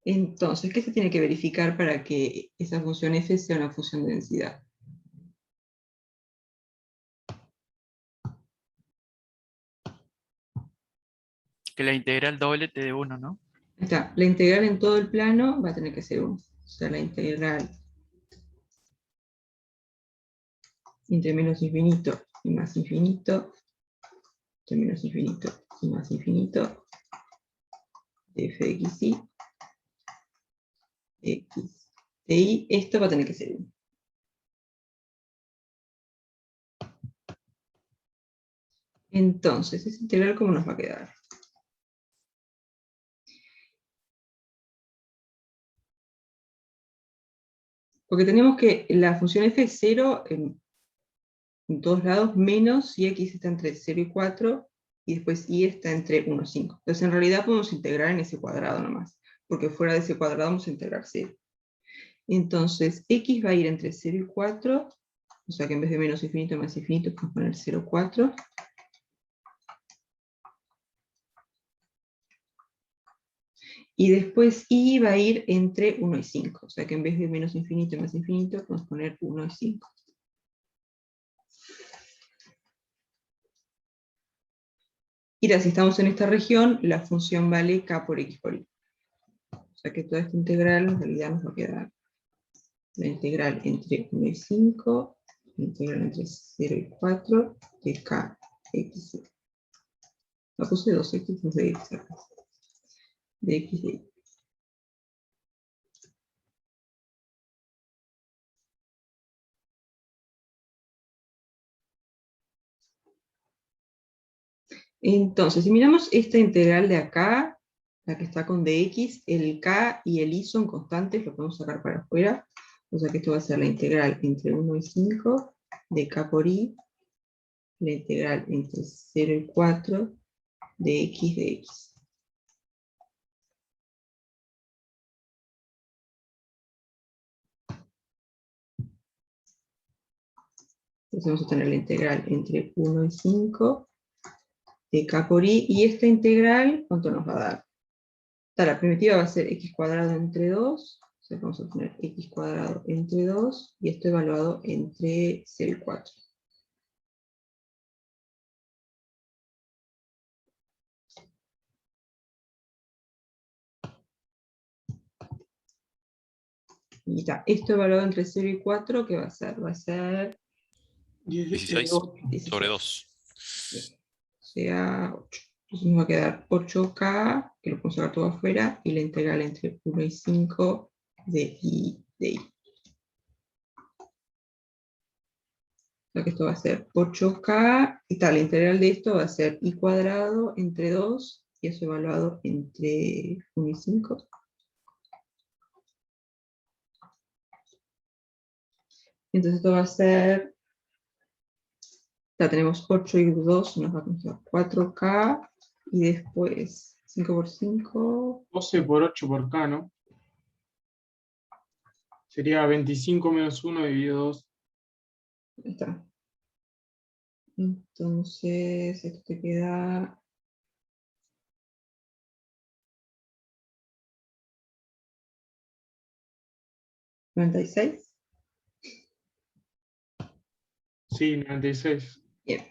Entonces, ¿qué se tiene que verificar para que esa función f sea una función de densidad? Que la integral doble te dé 1, ¿no? Ahí está, la integral en todo el plano va a tener que ser 1. O sea, la integral entre menos infinito y más infinito, entre menos infinito y más infinito, de f de x de y, esto va a tener que ser 1. Entonces, esa integral, ¿cómo nos va a quedar? Porque tenemos que la función f es 0 en todos lados, menos si x está entre 0 y 4, y después y está entre 1 y 5. Entonces, en realidad podemos integrar en ese cuadrado nomás, porque fuera de ese cuadrado vamos a integrar 0. Entonces, x va a ir entre 0 y 4, o sea que en vez de menos infinito más infinito, podemos poner 0,4. Y después y va a ir entre 1 y 5, o sea que en vez de menos infinito y más infinito, podemos poner 1 y 5. Y ahora, si estamos en esta región, la función vale k por x por y. O sea que toda esta integral en realidad nos va a quedar la integral entre 1 y 5, la integral entre 0 y 4, de k x. La puse 2x de x acá. De x de y. Entonces, si miramos esta integral de acá, la que está con dx, el k y el i son constantes, lo podemos sacar para afuera. O sea que esto va a ser la integral entre 1 y 5 de k por i, la integral entre 0 y 4 de x de x. Entonces vamos a tener la integral entre 1 y 5 de k por i, y esta integral, ¿cuánto nos va a dar? La primitiva va a ser x cuadrado entre 2, o sea, vamos a tener x cuadrado entre 2, y esto evaluado entre 0 y 4. Y está, esto evaluado entre 0 y 4, ¿qué va a ser? Va a ser 16 sobre 2. Bien. O sea, 8. Entonces nos va a quedar 8k, que lo podemos sacar todo afuera, y la integral entre 1 y 5 de i de i. O sea que esto va a ser 8k, y tal, la integral de esto va a ser i cuadrado entre 2, y eso evaluado entre 1 y 5. Entonces esto va a ser, ya tenemos 8 y 2, nos va a quedar 4k, y después 5 por 5, 12 por 8 por k, ¿no? Sería 25 menos 1 dividido 2. ahí está. Entonces esto te queda 96. Sí, 96. Bien,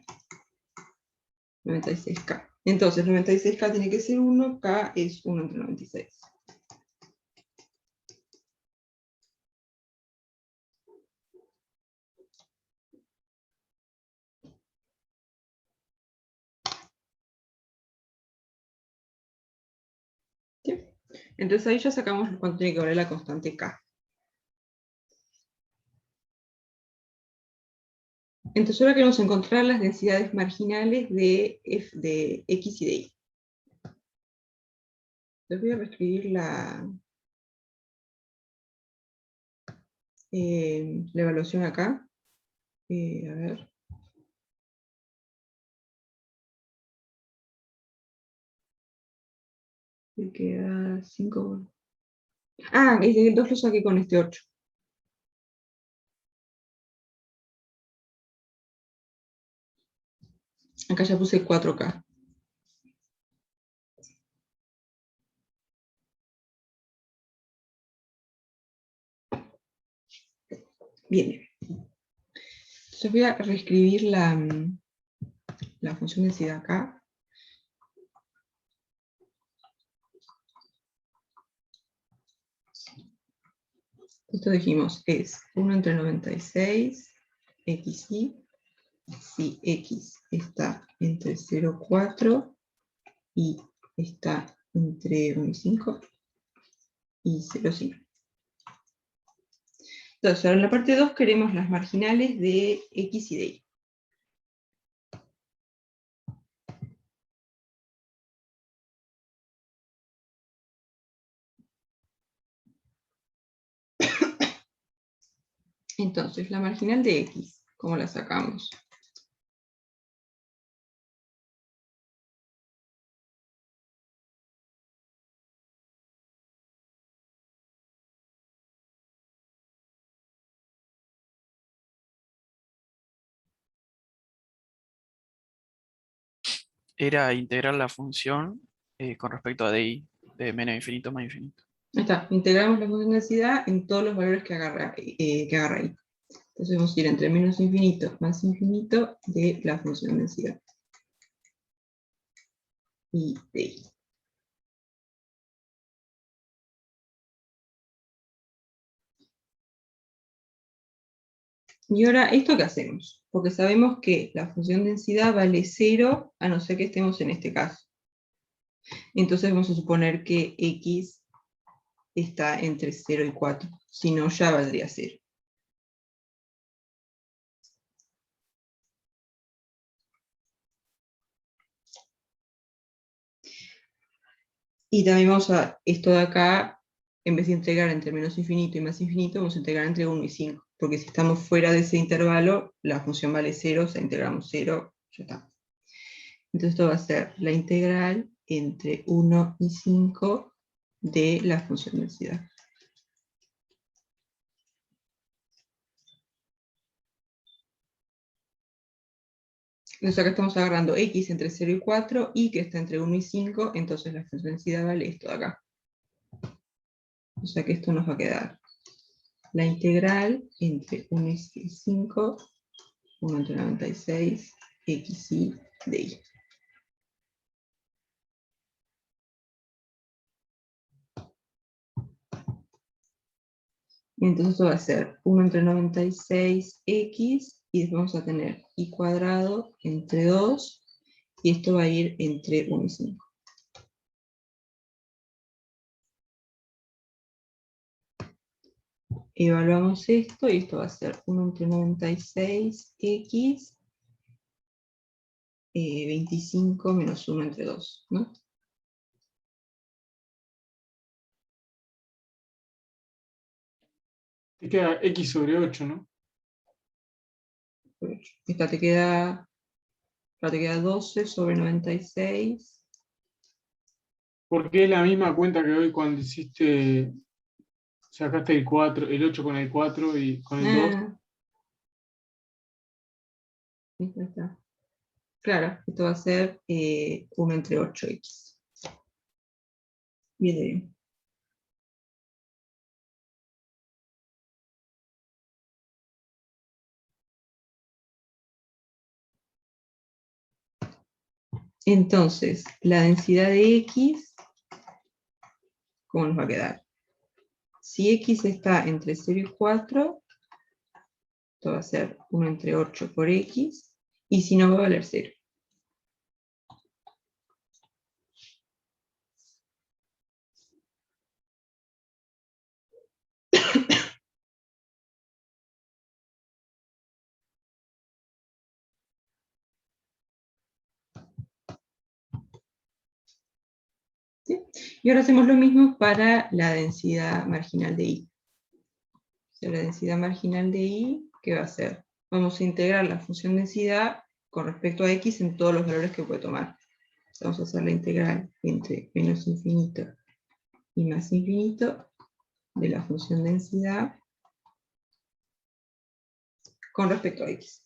96k. Entonces 96k tiene que ser 1, k es 1 entre 96. ¿Sí? Entonces ahí ya sacamos cuánto tiene que valer la constante k. Entonces ahora queremos encontrar las densidades marginales de x y de y. Les voy a reescribir la evaluación acá. A ver. Me queda 5. Ah, el 2 lo saqué con este 8. Acá ya puse 4k. Bien. Entonces voy a reescribir la función densidad acá. Esto dijimos es 1 entre 96, xy, si x está entre 0 y 4, y está entre 1 y 5, y 0 y 5. Entonces, ahora en la parte 2 queremos las marginales de x y de y. Entonces, la marginal de x, ¿cómo la sacamos? Era integrar la función con respecto a di, de menos infinito más infinito. Ahí está, integramos la función densidad en todos los valores que agarra ahí. Entonces vamos a ir entre menos infinito más infinito de la función densidad. Y de y. Y ahora, ¿esto qué hacemos? Porque sabemos que la función densidad vale 0, a no ser que estemos en este caso. Entonces vamos a suponer que x está entre 0 y 4. Si no, ya valdría 0. Y también vamos a, esto de acá, en vez de integrar entre menos infinito y más infinito, vamos a integrar entre 1 y 5, porque si estamos fuera de ese intervalo, la función vale 0, o sea, integramos 0, ya está. Entonces esto va a ser la integral entre 1 y 5 de la función densidad. Entonces acá estamos agarrando x entre 0 y 4, y que está entre 1 y 5, entonces la función densidad vale esto de acá. O sea que esto nos va a quedar la integral entre 1 y 5, 1 entre 96, xy de y. Entonces esto va a ser 1 entre 96x, y después vamos a tener y cuadrado entre 2, y esto va a ir entre 1 y 5. Evaluamos esto, y esto va a ser 1 entre 96x, 25 menos 1 entre 2, ¿no? Te queda x sobre 8, ¿no? Esta te queda 12 sobre 96. Porque es la misma cuenta que hoy cuando hiciste, sacaste el 4, el 8 con el 4 y con el 2. Ahí está. Claro, esto va a ser 1 entre 8x. Bien. Entonces, la densidad de x, ¿cómo nos va a quedar? Si x está entre 0 y 4, esto va a ser 1 entre 8 por x, y si no va a valer 0. ¿Sí? Y ahora hacemos lo mismo para la densidad marginal de y. O sea, la densidad marginal de y, ¿qué va a ser? Vamos a integrar la función densidad con respecto a x en todos los valores que puede tomar. Vamos a hacer la integral entre menos infinito y más infinito de la función densidad con respecto a x.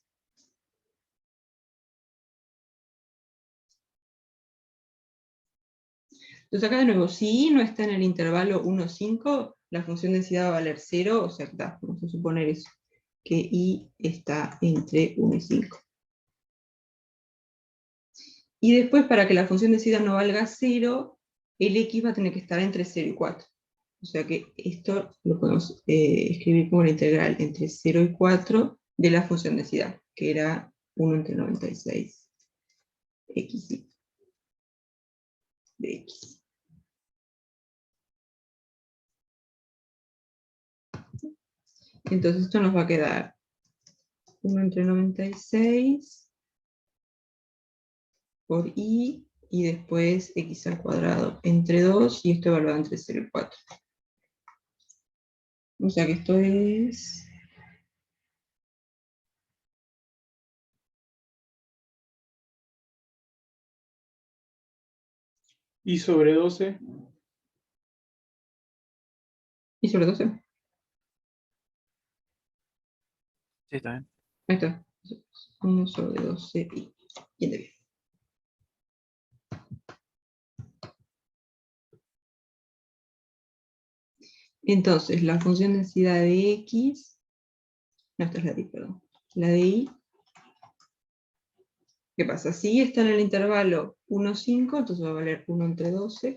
Entonces acá de nuevo, si y no está en el intervalo 1, 5, la función densidad va a valer 0, o sea, vamos a suponer eso, que y está entre 1 y 5. Y después, para que la función densidad no valga 0, el x va a tener que estar entre 0 y 4. O sea que esto lo podemos escribir como la integral entre 0 y 4 de la función densidad, que era 1 entre 96 xy de x. Entonces esto nos va a quedar 1 entre 96 por y después x al cuadrado entre 2, y esto evaluado entre 0 y 4. O sea que esto es... Y sobre 12. y sobre 12. Sí, está bien. Ahí está. 1 sobre 12 y... ¿Quién te ve? Entonces, la función densidad de x... No, esta es la de y, perdón. La de y... ¿Qué pasa? Si está en el intervalo 1, 5, entonces va a valer 1 entre 12.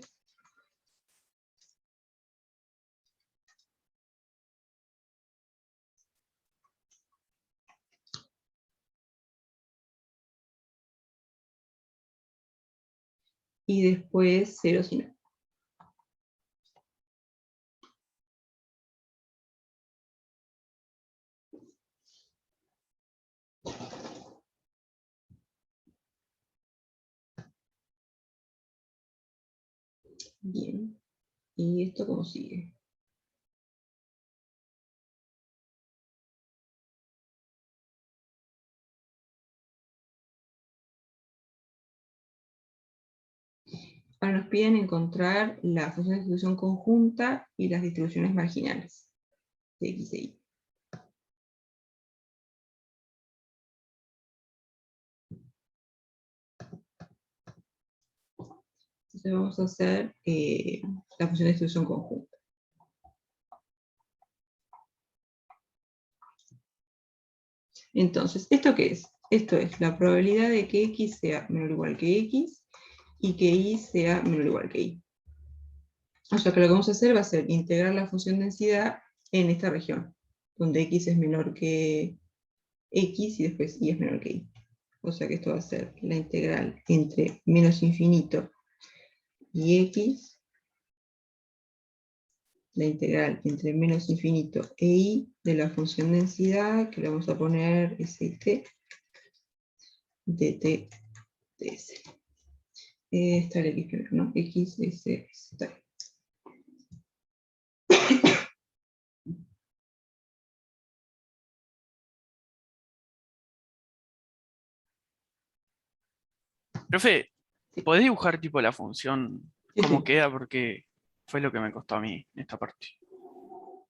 Y después 0 si no. Bien. ¿Y esto cómo sigue? Ahora nos piden encontrar la función de distribución conjunta y las distribuciones marginales de X e Y. Entonces vamos a hacer la función de distribución conjunta. Entonces, ¿esto qué es? Esto es la probabilidad de que X sea menor o igual que X y que Y sea menor o igual que Y. O sea que lo que vamos a hacer va a ser integrar la función densidad en esta región, donde X es menor que X y después Y es menor que Y. O sea que esto va a ser la integral entre menos infinito y X, la integral entre menos infinito e Y de la función densidad, que le vamos a poner ST, dt ds. Está el X primero, ¿no? X, S, está bien. Profe, Sí. ¿podés dibujar tipo la función Sí, cómo sí. queda? Porque fue lo que me costó a mí en esta parte. O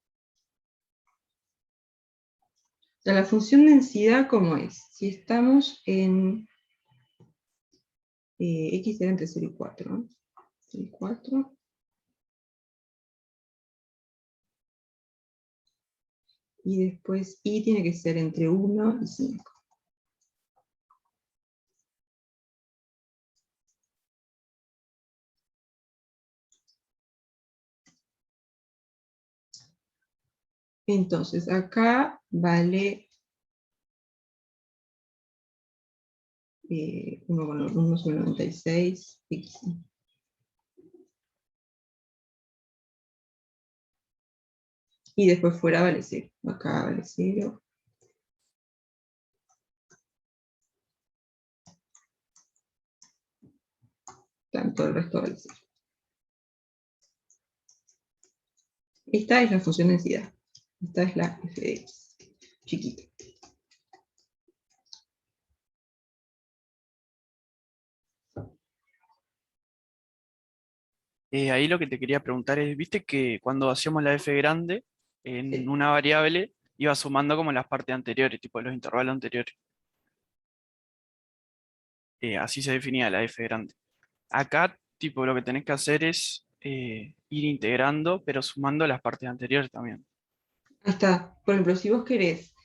sea, la función densidad, ¿cómo es? Si estamos en X será entre 0 y 4, ¿no? 0 y 4. Y después Y tiene que ser entre 1 y 5. Entonces, acá vale 1 sobre 96, X. Y después fuera vale 0. Acá vale 0. Tanto el resto vale 0. Esta es la función densidad. Esta es la f de x, chiquita. Ahí lo que te quería preguntar es, viste que cuando hacíamos la f grande en Sí. una variable, iba sumando como las partes anteriores, tipo los intervalos anteriores. Así se definía la f grande. Acá, tipo, lo que tenés que hacer es ir integrando, pero sumando las partes anteriores también. Ahí está. Por ejemplo, si vos querés,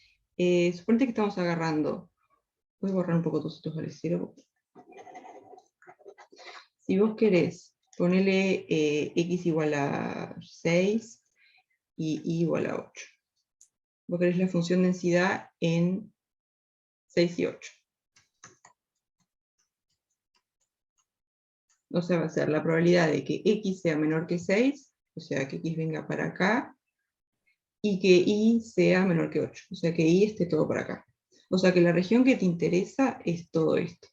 suponete que estamos agarrando, voy a borrar un poco todos estos vale 0. Si vos querés, ponele x igual a 6 y y igual a 8. Vos querés la función densidad en 6 y 8. O sea, va a ser la probabilidad de que x sea menor que 6, o sea, que x venga para acá, y que y sea menor que 8, o sea, que y esté todo por acá. O sea, que la región que te interesa es todo esto.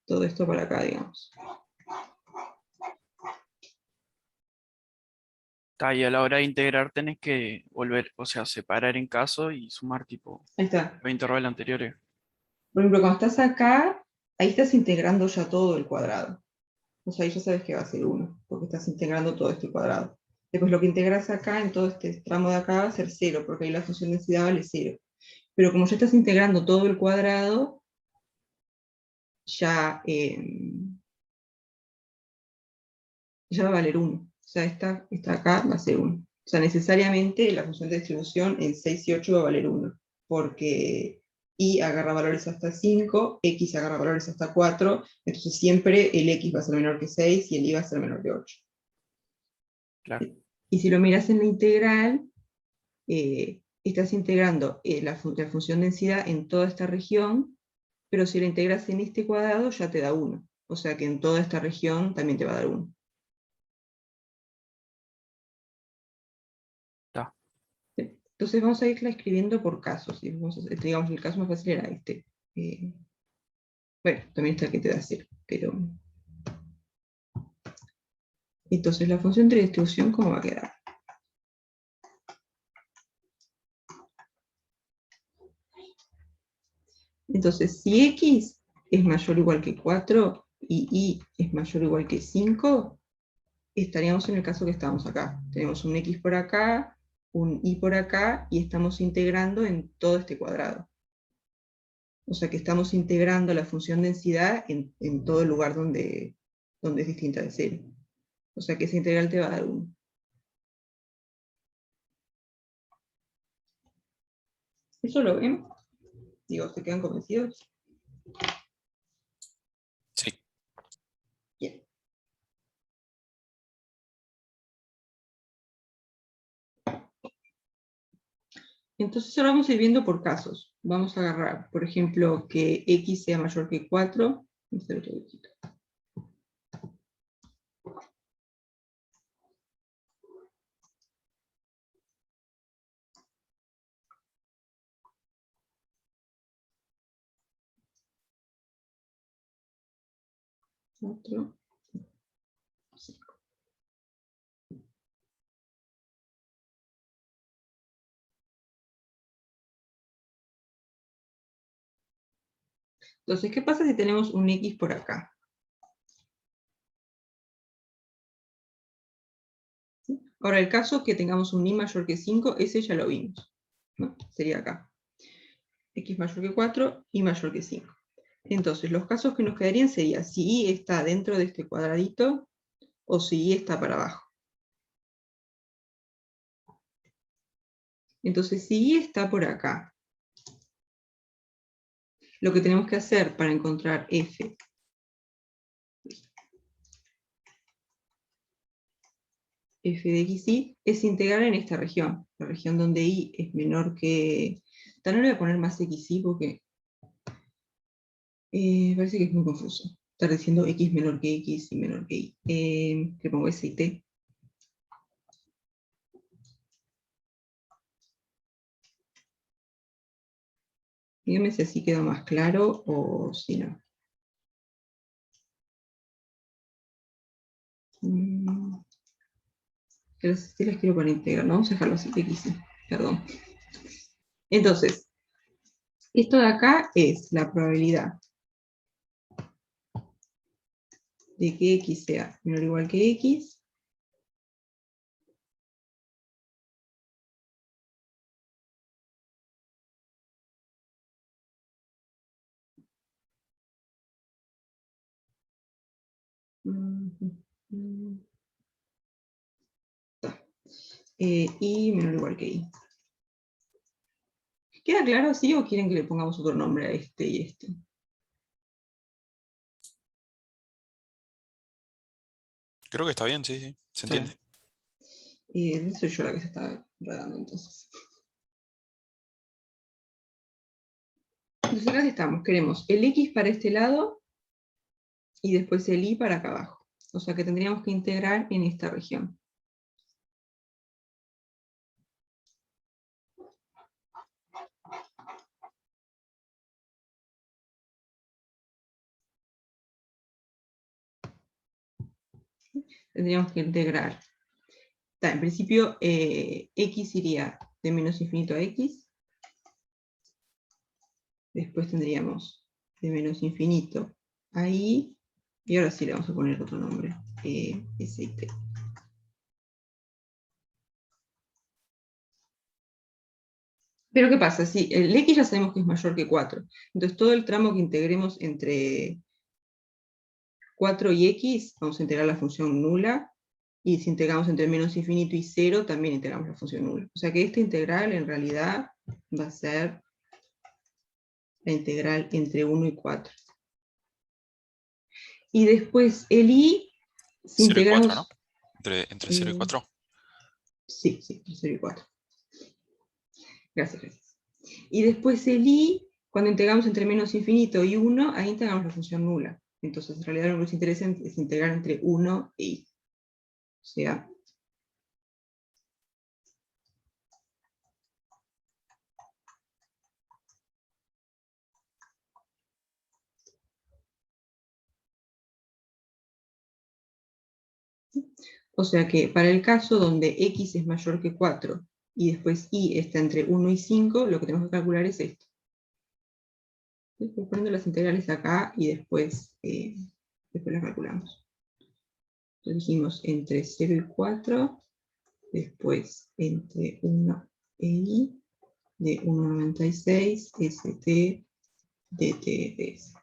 Todo esto para acá, digamos. Y a la hora de integrar tenés que volver, o sea, separar en caso y sumar tipo Ahí está. los intervalos anteriores. Por ejemplo, cuando estás acá, ahí estás integrando ya todo el cuadrado. O sea, ahí ya sabes que va a ser 1, porque estás integrando todo este cuadrado. Después lo que integras acá, en todo este tramo de acá, va a ser 0, porque ahí la función densidad vale 0. Pero como ya estás integrando todo el cuadrado, ya, ya va a valer 1. O sea, esta acá va a ser 1. O sea, necesariamente la función de distribución en 6 y 8 va a valer 1, porque y agarra valores hasta 5, x agarra valores hasta 4, entonces siempre el x va a ser menor que 6 y el y va a ser menor que 8. Claro. Y si lo miras en la integral, estás integrando la función densidad en toda esta región, pero si la integras en este cuadrado ya te da 1. O sea que en toda esta región también te va a dar 1. Está. Entonces vamos a irla escribiendo por casos. Digamos, el caso más fácil era este. Bueno, también está el que te da 0, pero... Entonces la función de distribución, ¿cómo va a quedar? Entonces, si x es mayor o igual que 4 y y es mayor o igual que 5, estaríamos en el caso que estamos acá. Tenemos un x por acá, un y por acá, y estamos integrando en todo este cuadrado. O sea que estamos integrando la función densidad en todo el lugar donde es distinta de 0. O sea que esa integral te va a dar 1. ¿Eso lo ven? Digo, ¿se quedan convencidos? Sí. Bien. Entonces ahora vamos a ir viendo por casos. Vamos a agarrar, por ejemplo, que x sea mayor que 4. Vamos a hacer otro dibujito. Otro. Entonces, ¿qué pasa si tenemos un x por acá? Ahora, el caso que tengamos un y mayor que 5, ese ya lo vimos, ¿no? Sería acá. X mayor que 4, y mayor que 5. Entonces, los casos que nos quedarían sería si y está dentro de este cuadradito, o si y está para abajo. Entonces, si y está por acá, lo que tenemos que hacer para encontrar f de xy es integrar en esta región, la región donde y es menor que... También le voy a poner más xy porque parece que es muy confuso. Estar diciendo x menor que x y menor que y. Le pongo s y t. Dígame si así queda más claro o si no. Sí las quiero para integrar, ¿no? Vamos a dejarlo así, x, perdón. Entonces, esto de acá es la probabilidad de que x sea menor o igual que x, y menor o igual que y. ¿Queda claro así o quieren que le pongamos otro nombre a este y este? Creo que está bien, sí, sí. Se entiende. Soy yo la que se está enredando entonces. Entonces acá estamos, queremos el x para este lado y después el y para acá abajo. O sea que tendríamos que integrar en esta región. Tendríamos que integrar. En principio, x iría de menos infinito a x. Después tendríamos de menos infinito a y. Y ahora sí le vamos a poner otro nombre. S y t. Pero ¿qué pasa? Si el x ya sabemos que es mayor que 4. Entonces todo el tramo que integremos entre 4 y x, vamos a integrar la función nula. Y si integramos entre menos infinito y 0, también integramos la función nula. O sea que esta integral en realidad va a ser la integral entre 1 y 4. Y después el y, si 0 y 4, ¿no? integramos... Entre 0 y 4. Sí, entre 0 y 4. Gracias, gracias. Y después el y, cuando integramos entre menos infinito y 1, ahí integramos la función nula. Entonces en realidad lo que nos interesa es integrar entre 1 e y. O sea, O sea que para el caso donde x es mayor que 4 y después y está entre 1 y 5, lo que tenemos que calcular es esto. Estoy poniendo las integrales acá y después las calculamos. Entonces dijimos entre 0 y 4, después entre 1 e i, de 1,96 st dt ds.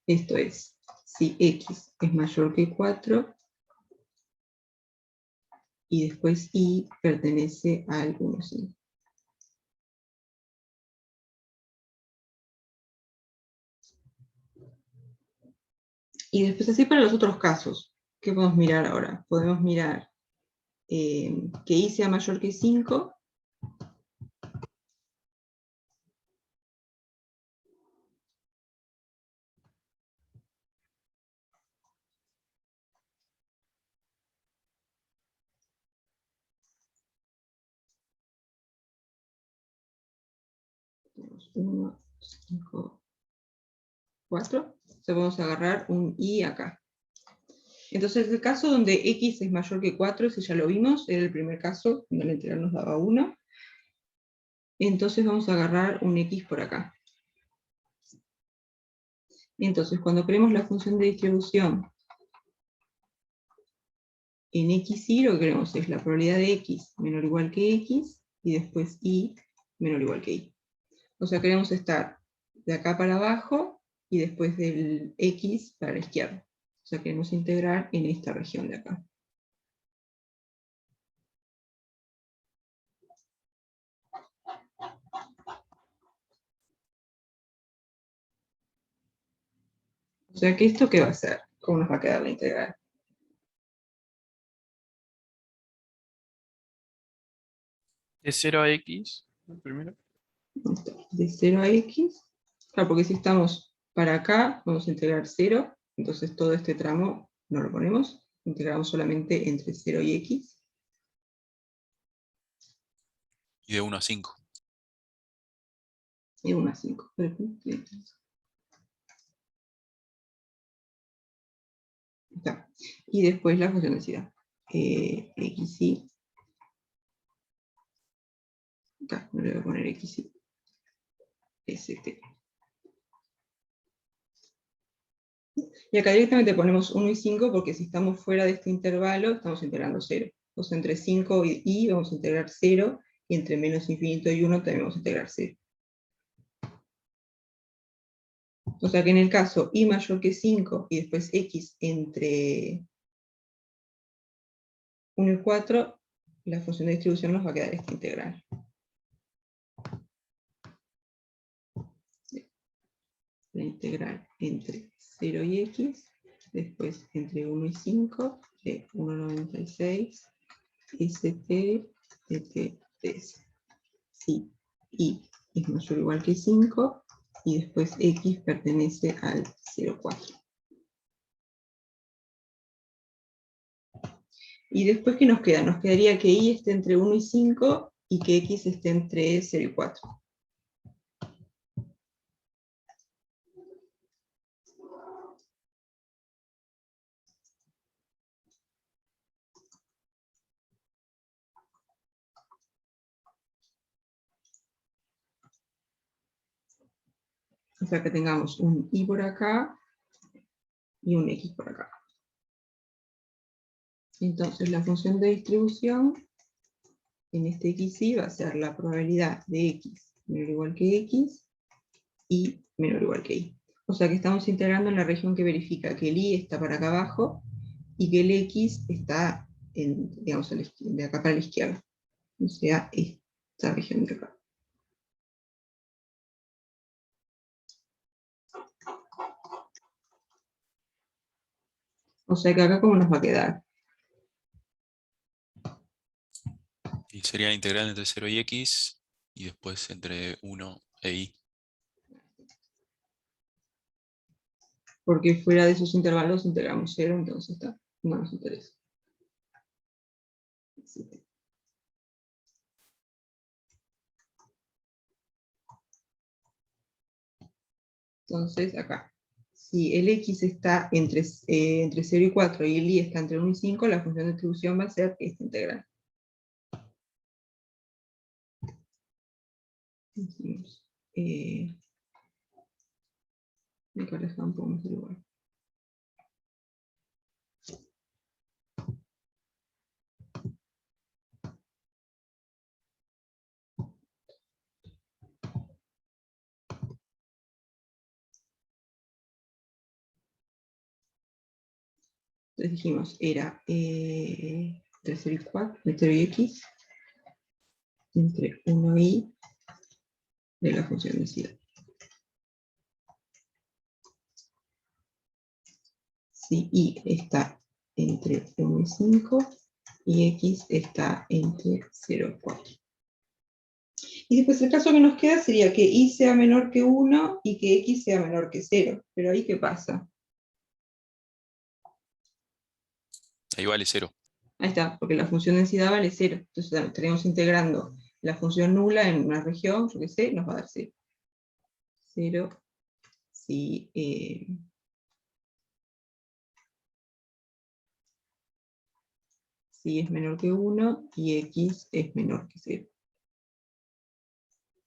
Esto es, si x es mayor que 4 y después y pertenece al 1,5. Y después así para los otros casos. ¿Qué podemos mirar ahora? Podemos mirar que i sea mayor que 5. Tenemos 1, 5, 4. Entonces vamos a agarrar un i acá. Entonces el caso donde x es mayor que 4, si ya lo vimos, era el primer caso, donde la integral nos daba 1. Entonces vamos a agarrar un x por acá. Entonces cuando creemos la función de distribución en xy, lo que queremos es la probabilidad de x menor o igual que x, y después y menor o igual que y. O sea, queremos estar de acá para abajo, y después del x para la izquierda. O sea, queremos integrar en esta región de acá. O sea, que esto, ¿qué va a ser? ¿Cómo nos va a quedar la integral? De 0 a x, el primero. De 0 a x. Claro, porque si estamos para acá, vamos a integrar 0. Entonces todo este tramo no lo ponemos. Integramos solamente entre 0 y x. Y de 1 a 5. Y 1 a 5. Está. Y después la función de densidad. xy. Acá no le voy a poner xy. st. Y acá directamente ponemos 1 y 5 porque si estamos fuera de este intervalo estamos integrando 0. Entonces entre 5 y i vamos a integrar 0, y entre menos infinito y 1 también vamos a integrar 0. O sea que en el caso i mayor que 5 y después x entre 1 y 4, la función de distribución nos va a quedar esta integral. La integral entre 0 y x, después entre 1 y 5, de 1,96 st dt ds. Si i es mayor o igual que 5, y después x pertenece al 0,4. Y después, ¿qué nos queda? Nos quedaría que i esté entre 1 y 5, y que x esté entre 0 y 4. O sea que tengamos un i por acá y un x por acá. Entonces la función de distribución en este xy va a ser la probabilidad de x menor o igual que x y menor o igual que y. O sea que estamos integrando en la región que verifica que el i está para acá abajo y que el x está digamos, de acá para la izquierda. O sea, esta región de acá. O sea que acá, ¿cómo nos va a quedar? Y sería la integral entre 0 y x, y después entre 1 e y. Porque fuera de esos intervalos integramos 0, entonces no nos interesa. Entonces acá, si el x está entre 0 y 4 y el y está entre 1 y 5, la función de distribución va a ser esta integral. Decimos, me parece un poco más igual. Entonces dijimos, era entre 0 y 4, entre 0 y x, entre 1 y de la función densidad. Si y está entre 1 y 5, y x está entre 0 y 4. Y después el caso que nos queda sería que y sea menor que 1 y que x sea menor que 0. Pero ahí, ¿qué pasa? Ahí vale 0. Ahí está, porque la función densidad vale 0. Entonces estaríamos integrando la función nula en una región, yo qué sé, nos va a dar 0. 0 si, si es menor que 1 y x es menor que 0.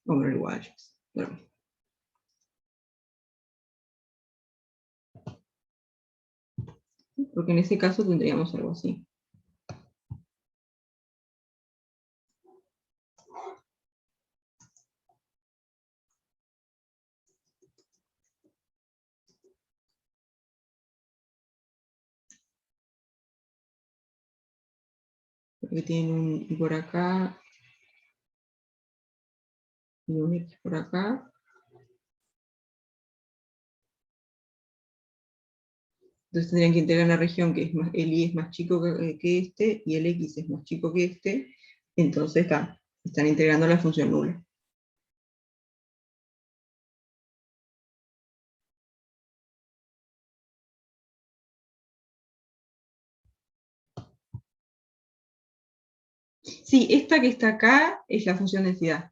O menor o igual a x. Bueno. Porque en ese caso tendríamos algo así. Porque tienen un y por acá y un x por acá. Entonces tendrían que integrar la región que es más, el y es más chico que este y el x es más chico que este. Entonces están integrando la función nula. Sí, esta que está acá es la función densidad.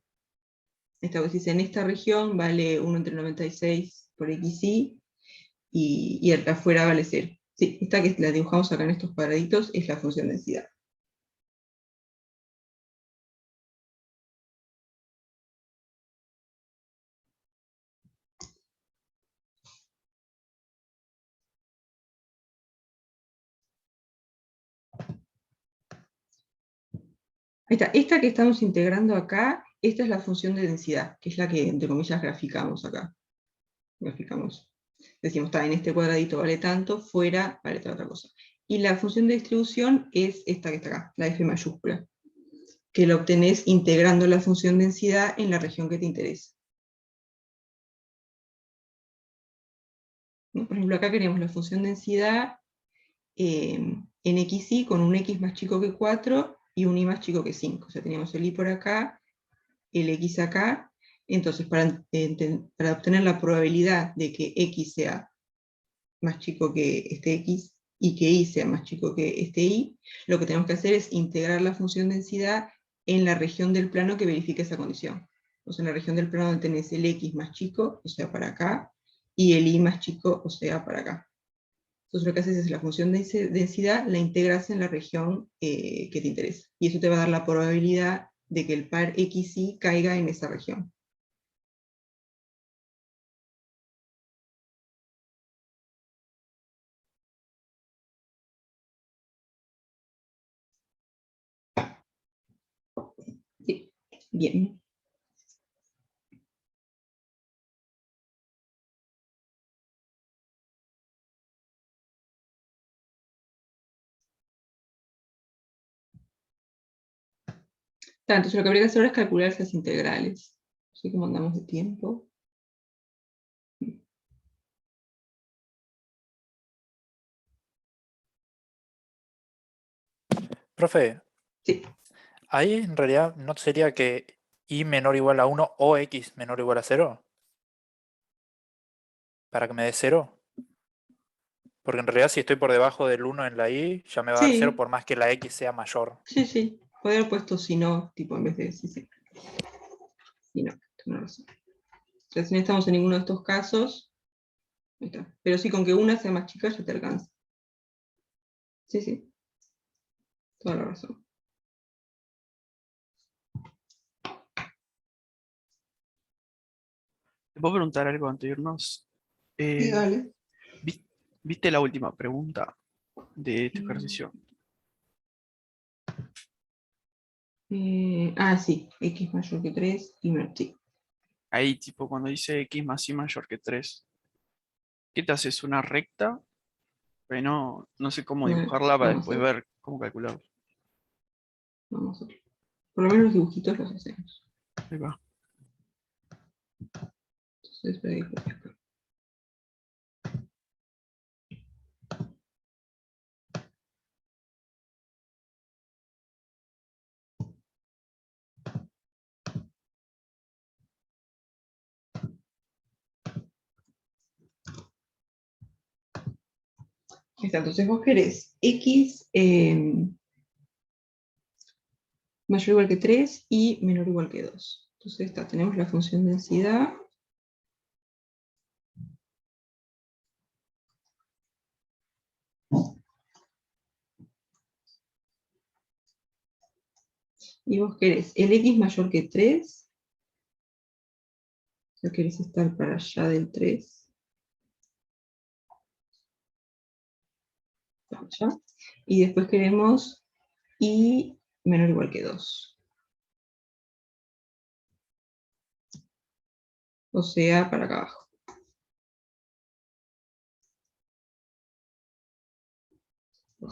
Esta que dice, en esta región vale 1 entre 96 por xy y acá afuera vale 0. Sí, esta que la dibujamos acá en estos cuadraditos es la función densidad. Ahí está, esta que estamos integrando acá, esta es la función de densidad, que es la que, entre comillas, graficamos acá. Graficamos. Decimos, está, en este cuadradito vale tanto, fuera vale tal otra cosa. Y la función de distribución es esta que está acá, la f mayúscula, que la obtenés integrando la función densidad en la región que te interesa. ¿No? Por ejemplo, acá queremos la función densidad en xy con un x más chico que 4 y un y más chico que 5. O sea, teníamos el y por acá, el x acá. Entonces, para obtener la probabilidad de que x sea más chico que este x y que y sea más chico que este y, lo que tenemos que hacer es integrar la función densidad en la región del plano que verifique esa condición. Entonces, en la región del plano donde tenés el x más chico, o sea, para acá, y el y más chico, o sea, para acá. Entonces lo que haces es la función de densidad, la integras en la región que te interesa. Y eso te va a dar la probabilidad de que el par xy caiga en esa región. Sí, bien. Entonces lo que habría que hacer ahora es calcular esas integrales. No sé cómo andamos de tiempo. Profe, Sí, ahí en realidad no sería que y menor o igual a 1 o x menor o igual a 0 para que me dé 0. Porque en realidad si estoy por debajo del 1 en la y, ya me va a dar 0 sí, por más que la x sea mayor. sí. Podría haber puesto si no, tipo en vez de sí. Si no, tengo razón. Entonces si no estamos en ninguno de estos casos, Ahí está. Pero sí, con que una sea más chica ya te alcanza. Sí, sí. Toda la razón. ¿Te puedo preguntar algo antes de irnos? Sí, Eh, dale. ¿Viste la última pregunta de este ejercicio? Sí, x mayor que 3 y menos, sí. Ahí, tipo, cuando dice x más y mayor que 3, ¿qué te haces? ¿Una recta? Pero no sé cómo Bueno, dibujarla para vamos a después ver. ver cómo calcularlo. Vamos a ver. Por lo menos los dibujitos los hacemos. Ahí va. Entonces, voy a dibujar acá. Ahí está. Entonces vos querés x mayor o igual que 3 y menor o igual que 2. Entonces tenemos la función densidad. Y vos querés el x mayor que 3. O sea, querés estar para allá del 3. Para allá. Y después queremos y menor o igual que 2. O sea, para acá abajo. O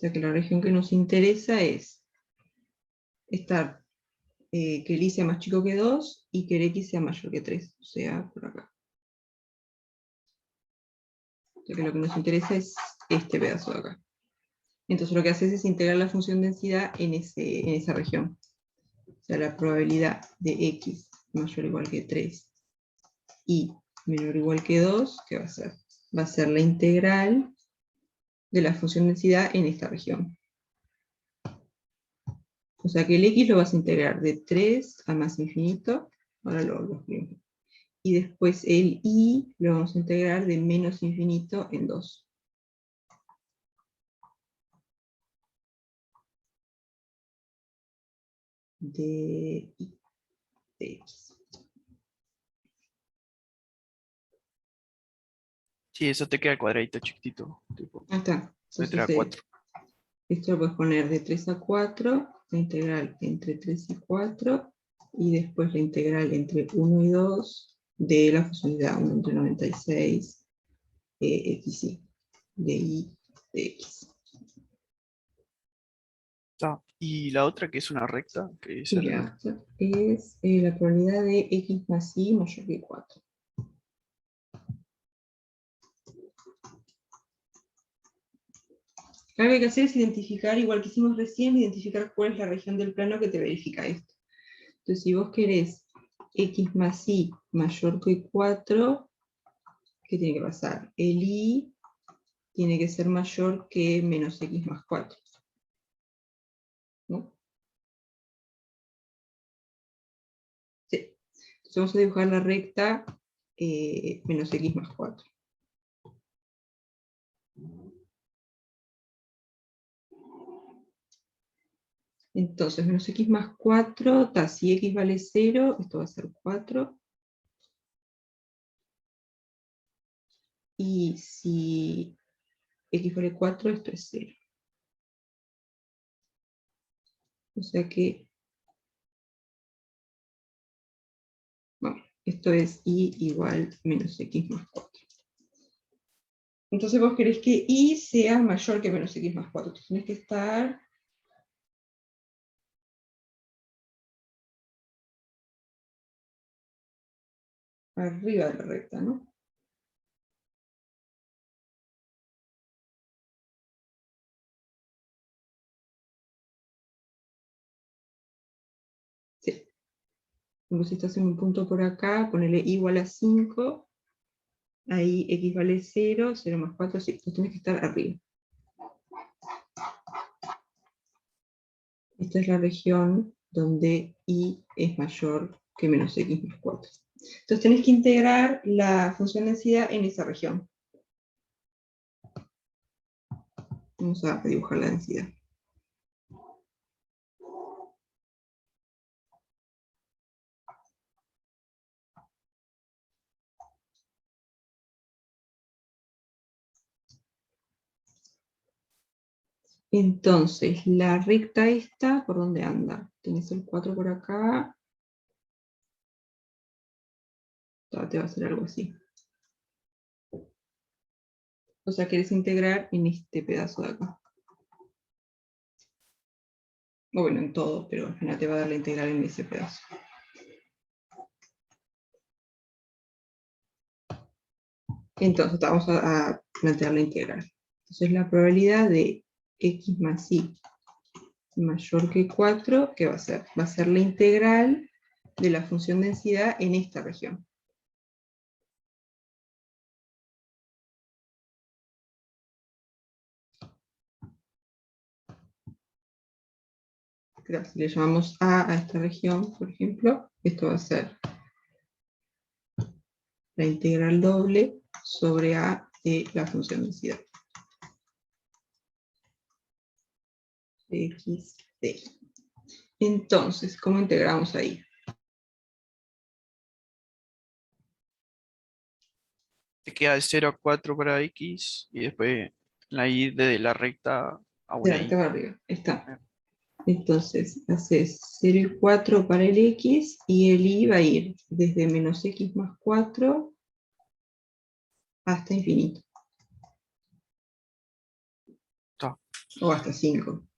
sea que la región que nos interesa es estar que el y sea más chico que 2 y que el x sea mayor que 3. O sea, por acá. O sea que lo que nos interesa es este pedazo de acá. Entonces lo que haces es integrar la función densidad en esa región. O sea, la probabilidad de x mayor o igual que 3 y menor o igual que 2, ¿qué va a ser? Va a ser la integral de la función densidad en esta región. O sea que el x lo vas a integrar de 3 a más infinito, ahora lo escribimos. Y después el y lo vamos a integrar de menos infinito en 2. De i de x. Sí, eso te queda el cuadradito chiquitito. Tipo, Ahí está. letra Entonces, 4. esto lo puedes poner de 3 a 4, la integral entre 3 y 4, y después la integral entre 1 y 2 de la funcionalidad 1 entre 96 x y de i de x. Y la otra que es una recta, que es Y la otra es la probabilidad de x más y mayor que 4. Lo que hay que hacer es identificar, igual que hicimos recién, identificar cuál es la región del plano que te verifica esto. Entonces, si vos querés x más y mayor que 4, ¿qué tiene que pasar? El y tiene que ser mayor que menos x más 4. ¿No? Sí. Entonces vamos a dibujar la recta menos x más 4. Entonces, menos x más 4, si x vale 0, esto va a ser 4. Y si x vale 4, esto es 0. O sea que, bueno, esto es y igual menos x más 4. Entonces vos querés que y sea mayor que menos x más 4. Entonces tenés que estar arriba de la recta, ¿no? Sí. Como si estás en un punto por acá, ponele y igual a 5, ahí x vale 0, 0 más 4, sí, entonces tenés que estar arriba. Esta es la región donde y es mayor que menos x más 4. Entonces tenés que integrar la función densidad en esa región. Vamos a dibujar la densidad. Entonces, la recta esta, ¿por dónde anda? Tenés el 4 por acá. Te va a hacer algo así. O sea, querés integrar en este pedazo de acá. O bueno, en todo, pero al final te va a dar la integral en ese pedazo. Entonces, vamos a plantear la integral. Entonces, la probabilidad de x más y mayor que 4, ¿qué va a ser? Va a ser la integral de la función densidad en esta región. Claro, si le llamamos a esta región, por ejemplo, esto va a ser la integral doble sobre a de la función densidad. X, D. Entonces, ¿cómo integramos ahí? Te queda de 0 a 4 para x y después la y de la recta a De una la recta y. para arriba, está. Entonces, haces 0 y 4 para el x, y el y va a ir desde menos x más 4 hasta infinito. Está. O hasta 5.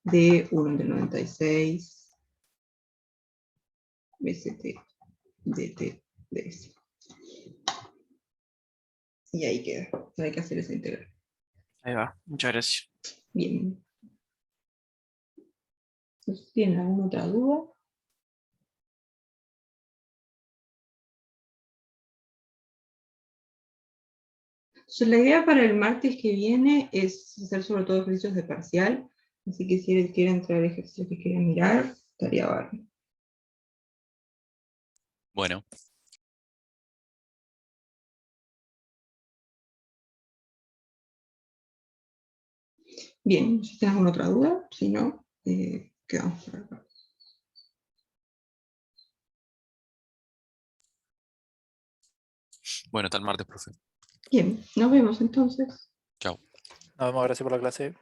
De 1 entre 96, BCT, DT, DS. Y ahí queda. Hay que hacer esa integral. Ahí va, muchas gracias. Bien. ¿Tienen alguna otra duda? Entonces, la idea para el martes que viene es hacer sobre todo ejercicios de parcial, así que si quieren entrar ejercicios que quieren mirar, estaría bárbaro. Bueno, Bien, si tienen alguna otra duda, si no, quedamos por acá. bueno, hasta el martes, profe. Bien, nos vemos entonces. Chao. Nos vemos, gracias por la clase.